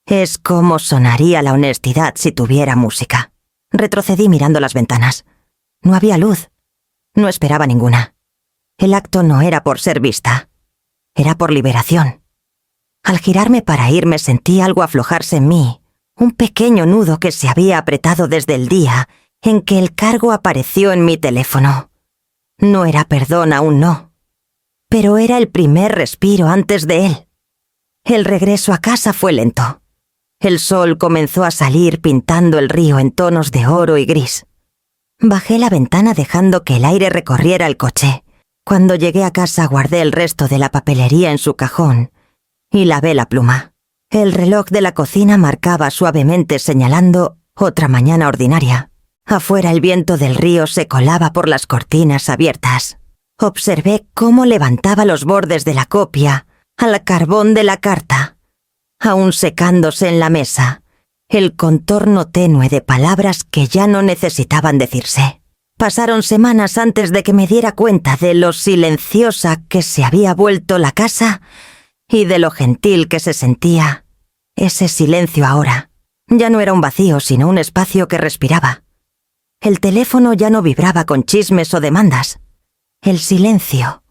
es como sonaría la honestidad si tuviera música. Retrocedí mirando las ventanas. No había luz. No esperaba ninguna. El acto no era por ser vista. Era por liberación. Al girarme para irme sentí algo aflojarse en mí, Un pequeño nudo que se había apretado desde el día en que el cargo apareció en mi teléfono. No era perdón, aún no. Pero era el primer respiro antes de él. El regreso a casa fue lento. El sol comenzó a salir pintando el río en tonos de oro y gris. Bajé la ventana dejando que el aire recorriera el coche. Cuando llegué a casa guardé el resto de la papelería en su cajón y lavé la pluma. El reloj de la cocina marcaba suavemente señalando otra mañana ordinaria. Afuera el viento del río se colaba por las cortinas abiertas. Observé cómo levantaba los bordes de la copia al carbón de la carta, aún secándose en la mesa, el contorno tenue de palabras que ya no necesitaban decirse. Pasaron semanas antes de que me diera cuenta de lo silenciosa que se había vuelto la casa y de lo gentil que se sentía ese silencio ahora. Ya no era un vacío, sino un espacio que respiraba. El teléfono ya no vibraba con chismes o demandas. El silencio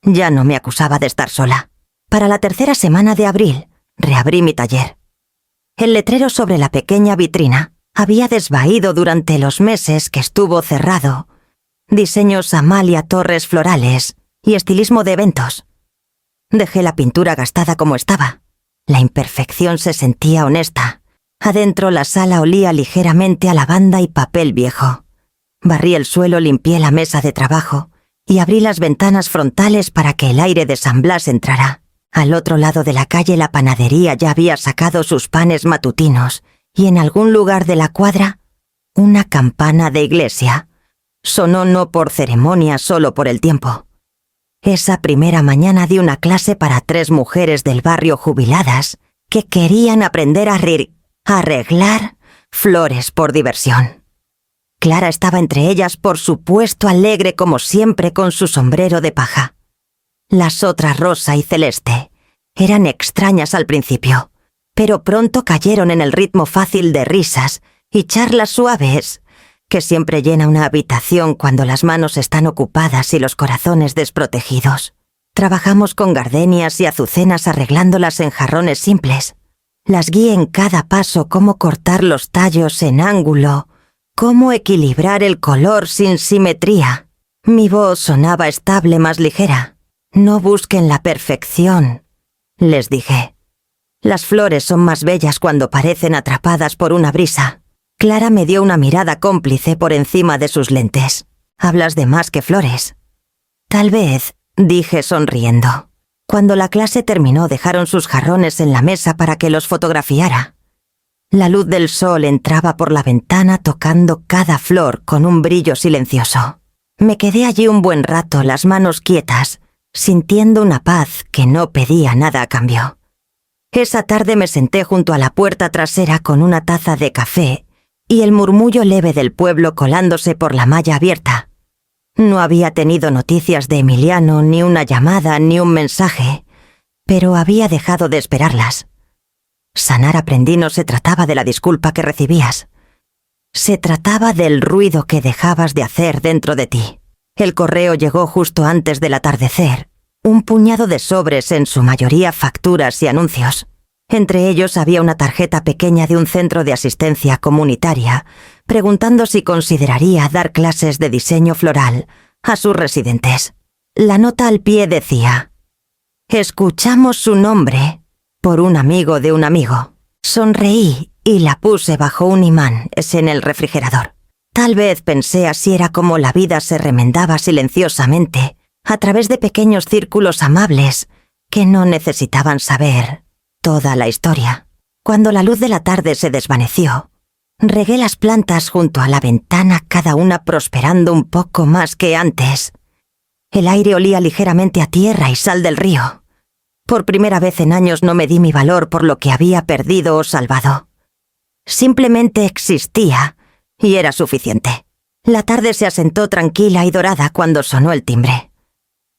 ya no me acusaba de estar sola. Para la tercera semana de abril, reabrí mi taller. El letrero sobre la pequeña vitrina había desvaído durante los meses que estuvo cerrado. Diseños Amalia Torres florales y estilismo de eventos. Dejé la pintura gastada como estaba. La imperfección se sentía honesta. Adentro la sala olía ligeramente a lavanda y papel viejo. Barrí el suelo, limpié la mesa de trabajo y abrí las ventanas frontales para que el aire de San Blas entrara. Al otro lado de la calle la panadería ya había sacado sus panes matutinos y en algún lugar de la cuadra, una campana de iglesia. Sonó no por ceremonia, solo por el tiempo. Esa primera mañana di una clase para 3 mujeres del barrio jubiladas que querían aprender a arreglar flores por diversión. Clara estaba entre ellas, por supuesto, alegre como siempre con su sombrero de paja. Las otras, Rosa y Celeste, eran extrañas al principio, pero pronto cayeron en el ritmo fácil de risas y charlas suaves que siempre llena una habitación cuando las manos están ocupadas y los corazones desprotegidos. Trabajamos con gardenias y azucenas arreglándolas en jarrones simples. Las guié en cada paso cómo cortar los tallos en ángulo, cómo equilibrar el color sin simetría. Mi voz sonaba estable, más ligera. No busquen la perfección, les dije. Las flores son más bellas cuando parecen atrapadas por una brisa. Clara me dio una mirada cómplice por encima de sus lentes. Hablas de más que flores. Tal vez, dije sonriendo. Cuando la clase terminó, dejaron sus jarrones en la mesa para que los fotografiara. La luz del sol entraba por la ventana tocando cada flor con un brillo silencioso. Me quedé allí un buen rato, las manos quietas, sintiendo una paz que no pedía nada a cambio. Esa tarde me senté junto a la puerta trasera con una taza de café y el murmullo leve del pueblo colándose por la malla abierta. No había tenido noticias de Emiliano, ni una llamada, ni un mensaje, pero había dejado de esperarlas. Sanar aprendí no se trataba de la disculpa que recibías. Se trataba del ruido que dejabas de hacer dentro de ti. El correo llegó justo antes del atardecer, un puñado de sobres, en su mayoría facturas y anuncios. Entre ellos había una tarjeta pequeña de un centro de asistencia comunitaria, preguntando si consideraría dar clases de diseño floral a sus residentes. La nota al pie decía: «Escuchamos su nombre por un amigo de un amigo». Sonreí y la puse bajo un imán, en el refrigerador. Tal vez, pensé, así era como la vida se remendaba silenciosamente, a través de pequeños círculos amables que no necesitaban saber toda la historia. Cuando la luz de la tarde se desvaneció, regué las plantas junto a la ventana, cada una prosperando un poco más que antes. El aire olía ligeramente a tierra y sal del río. Por primera vez en años no me di mi valor por lo que había perdido o salvado. Simplemente existía y era suficiente. La tarde se asentó tranquila y dorada cuando sonó el timbre.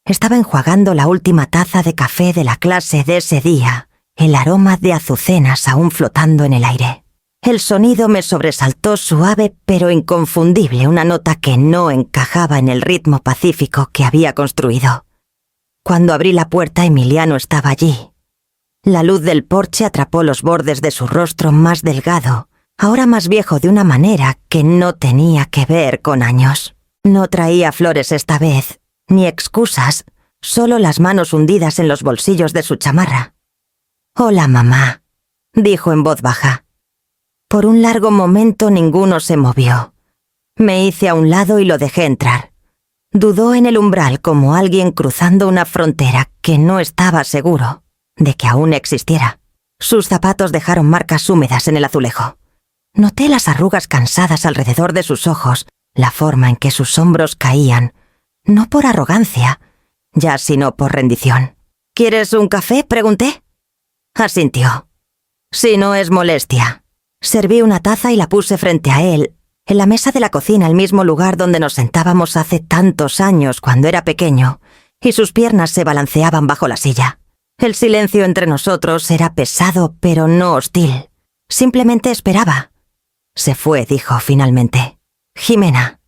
Estaba enjuagando la última taza de café de la clase de ese día, el aroma de azucenas aún flotando en el aire. El sonido me sobresaltó, suave pero inconfundible, una nota que no encajaba en el ritmo pacífico que había construido. Cuando abrí la puerta, Emiliano estaba allí. La luz del porche atrapó los bordes de su rostro más delgado, ahora más viejo de una manera que no tenía que ver con años. No traía flores esta vez, ni excusas, solo las manos hundidas en los bolsillos de su chamarra. «Hola, mamá», dijo en voz baja. Por un largo momento ninguno se movió. Me hice a un lado y lo dejé entrar. Dudó en el umbral como alguien cruzando una frontera que no estaba seguro de que aún existiera. Sus zapatos dejaron marcas húmedas en el azulejo. Noté las arrugas cansadas alrededor de sus ojos, la forma en que sus hombros caían, no por arrogancia, ya sino por rendición. «¿Quieres un café?», pregunté. Asintió. «Si no es molestia». Serví una taza y la puse frente a él, en la mesa de la cocina, el mismo lugar donde nos sentábamos hace tantos años cuando era pequeño, y sus piernas se balanceaban bajo la silla. El silencio entre nosotros era pesado, pero no hostil. Simplemente esperaba. «Se fue», dijo finalmente. «Jimena.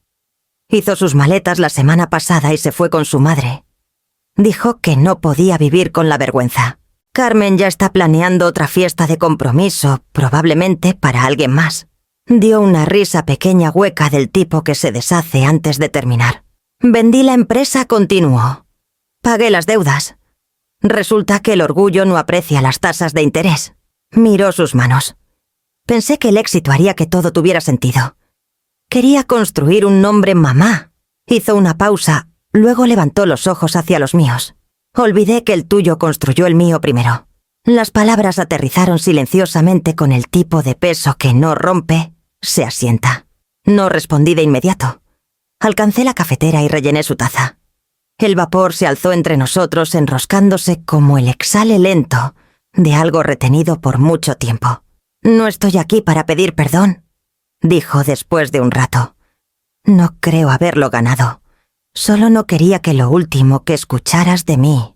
Hizo sus maletas la semana pasada y se fue con su madre. Dijo que no podía vivir con la vergüenza. Carmen ya está planeando otra fiesta de compromiso, probablemente para alguien más». Dio una risa pequeña hueca del tipo que se deshace antes de terminar. «Vendí la empresa», continuó. «Pagué las deudas. Resulta que el orgullo no aprecia las tasas de interés». Miró sus manos. Pensé que el éxito haría que todo tuviera sentido. Quería construir un nombre mamá. Hizo una pausa, luego levantó los ojos hacia los míos. «Olvidé que el tuyo construyó el mío primero». Las palabras aterrizaron silenciosamente con el tipo de peso que no rompe, se asienta. No respondí de inmediato. Alcancé la cafetera y rellené su taza. El vapor se alzó entre nosotros enroscándose como el exhale lento de algo retenido por mucho tiempo. «No estoy aquí para pedir perdón», dijo después de un rato. «No creo haberlo ganado. Solo no quería que lo último que escucharas de mí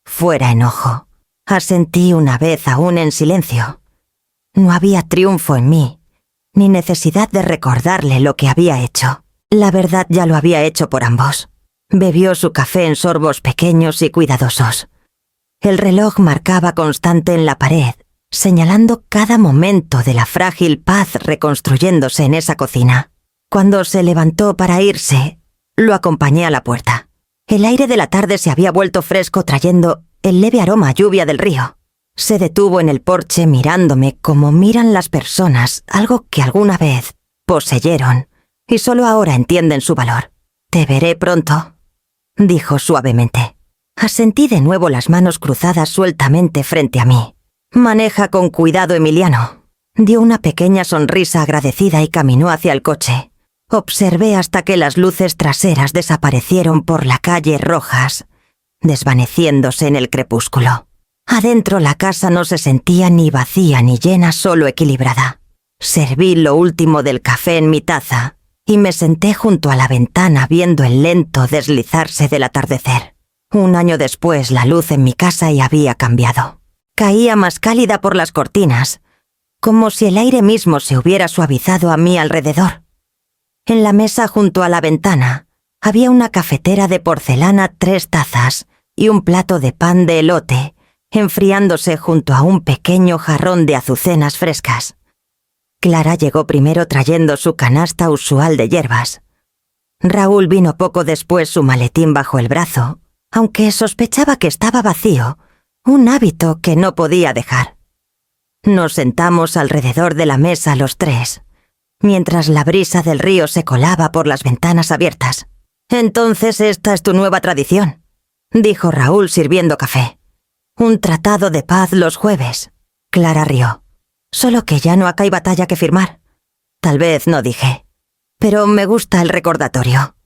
fuera enojo». Asentí una vez aún en silencio. No había triunfo en mí, ni necesidad de recordarle lo que había hecho. La verdad ya lo había hecho por ambos. Bebió su café en sorbos pequeños y cuidadosos. El reloj marcaba constante en la pared, señalando cada momento de la frágil paz reconstruyéndose en esa cocina. Cuando se levantó para irse, lo acompañé a la puerta. El aire de la tarde se había vuelto fresco trayendo el leve aroma a lluvia del río. Se detuvo en el porche mirándome como miran las personas, algo que alguna vez poseyeron y solo ahora entienden su valor. «Te veré pronto», dijo suavemente. Asentí de nuevo, las manos cruzadas sueltamente frente a mí. «Maneja con cuidado, Emiliano». Dio una pequeña sonrisa agradecida y caminó hacia el coche. Observé hasta que las luces traseras desaparecieron por la calle rojas, desvaneciéndose en el crepúsculo. Adentro la casa no se sentía ni vacía ni llena, solo equilibrada. Serví lo último del café en mi taza y me senté junto a la ventana viendo el lento deslizarse del atardecer. Un año después la luz en mi casa ya había cambiado. Caía más cálida por las cortinas, como si el aire mismo se hubiera suavizado a mi alrededor. En la mesa junto a la ventana había una cafetera de porcelana, 3 tazas y un plato de pan de elote, enfriándose junto a un pequeño jarrón de azucenas frescas. Clara llegó primero trayendo su canasta usual de hierbas. Raúl vino poco después, su maletín bajo el brazo, aunque sospechaba que estaba vacío, un hábito que no podía dejar. Nos sentamos alrededor de la mesa los 3, mientras la brisa del río se colaba por las ventanas abiertas. «Entonces esta es tu nueva tradición», dijo Raúl sirviendo café. «Un tratado de paz los jueves». Clara rió. «Solo que ya no acá hay batalla que firmar». «Tal vez no», dije. «Pero me gusta el recordatorio».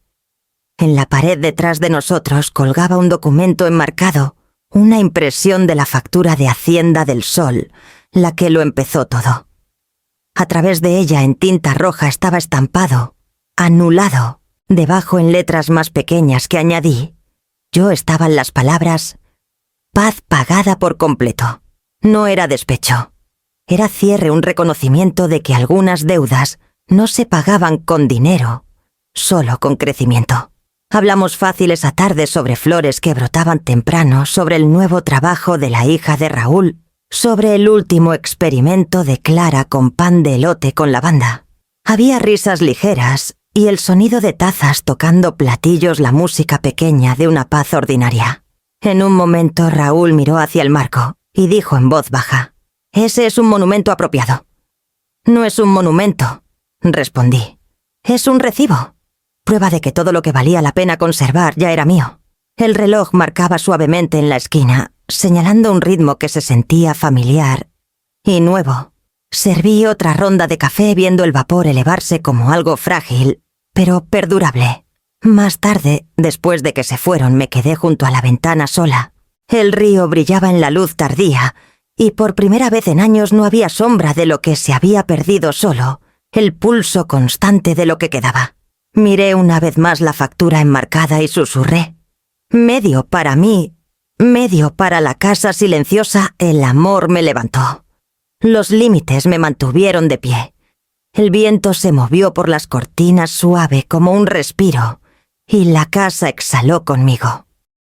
En la pared detrás de nosotros colgaba un documento enmarcado, una impresión de la factura de Hacienda del Sol, la que lo empezó todo. A través de ella, en tinta roja, estaba estampado, anulado. Debajo, en letras más pequeñas que añadí, yo estaban las palabras «Paz pagada por completo». No era despecho. Era cierre, un reconocimiento de que algunas deudas no se pagaban con dinero, solo con crecimiento. Hablamos fácil esa tarde sobre flores que brotaban temprano, sobre el nuevo trabajo de la hija de Raúl, sobre el último experimento de Clara con pan de elote con lavanda. Había risas ligeras y el sonido de tazas tocando platillos, la música pequeña de una paz ordinaria. En un momento Raúl miró hacia el marco y dijo en voz baja: «Ese es un monumento apropiado». «No es un monumento», respondí. «Es un recibo. Prueba de que todo lo que valía la pena conservar ya era mío». El reloj marcaba suavemente en la esquina, señalando un ritmo que se sentía familiar y nuevo. Serví otra ronda de café viendo el vapor elevarse como algo frágil, pero perdurable. Más tarde, después de que se fueron, me quedé junto a la ventana sola. El río brillaba en la luz tardía, y por primera vez en años no había sombra de lo que se había perdido, solo el pulso constante de lo que quedaba. Miré una vez más la factura enmarcada y susurré: «Medio para mí, medio para la casa silenciosa, el amor me levantó». Los límites me mantuvieron de pie. El viento se movió por las cortinas suave como un respiro, y la casa exhaló conmigo.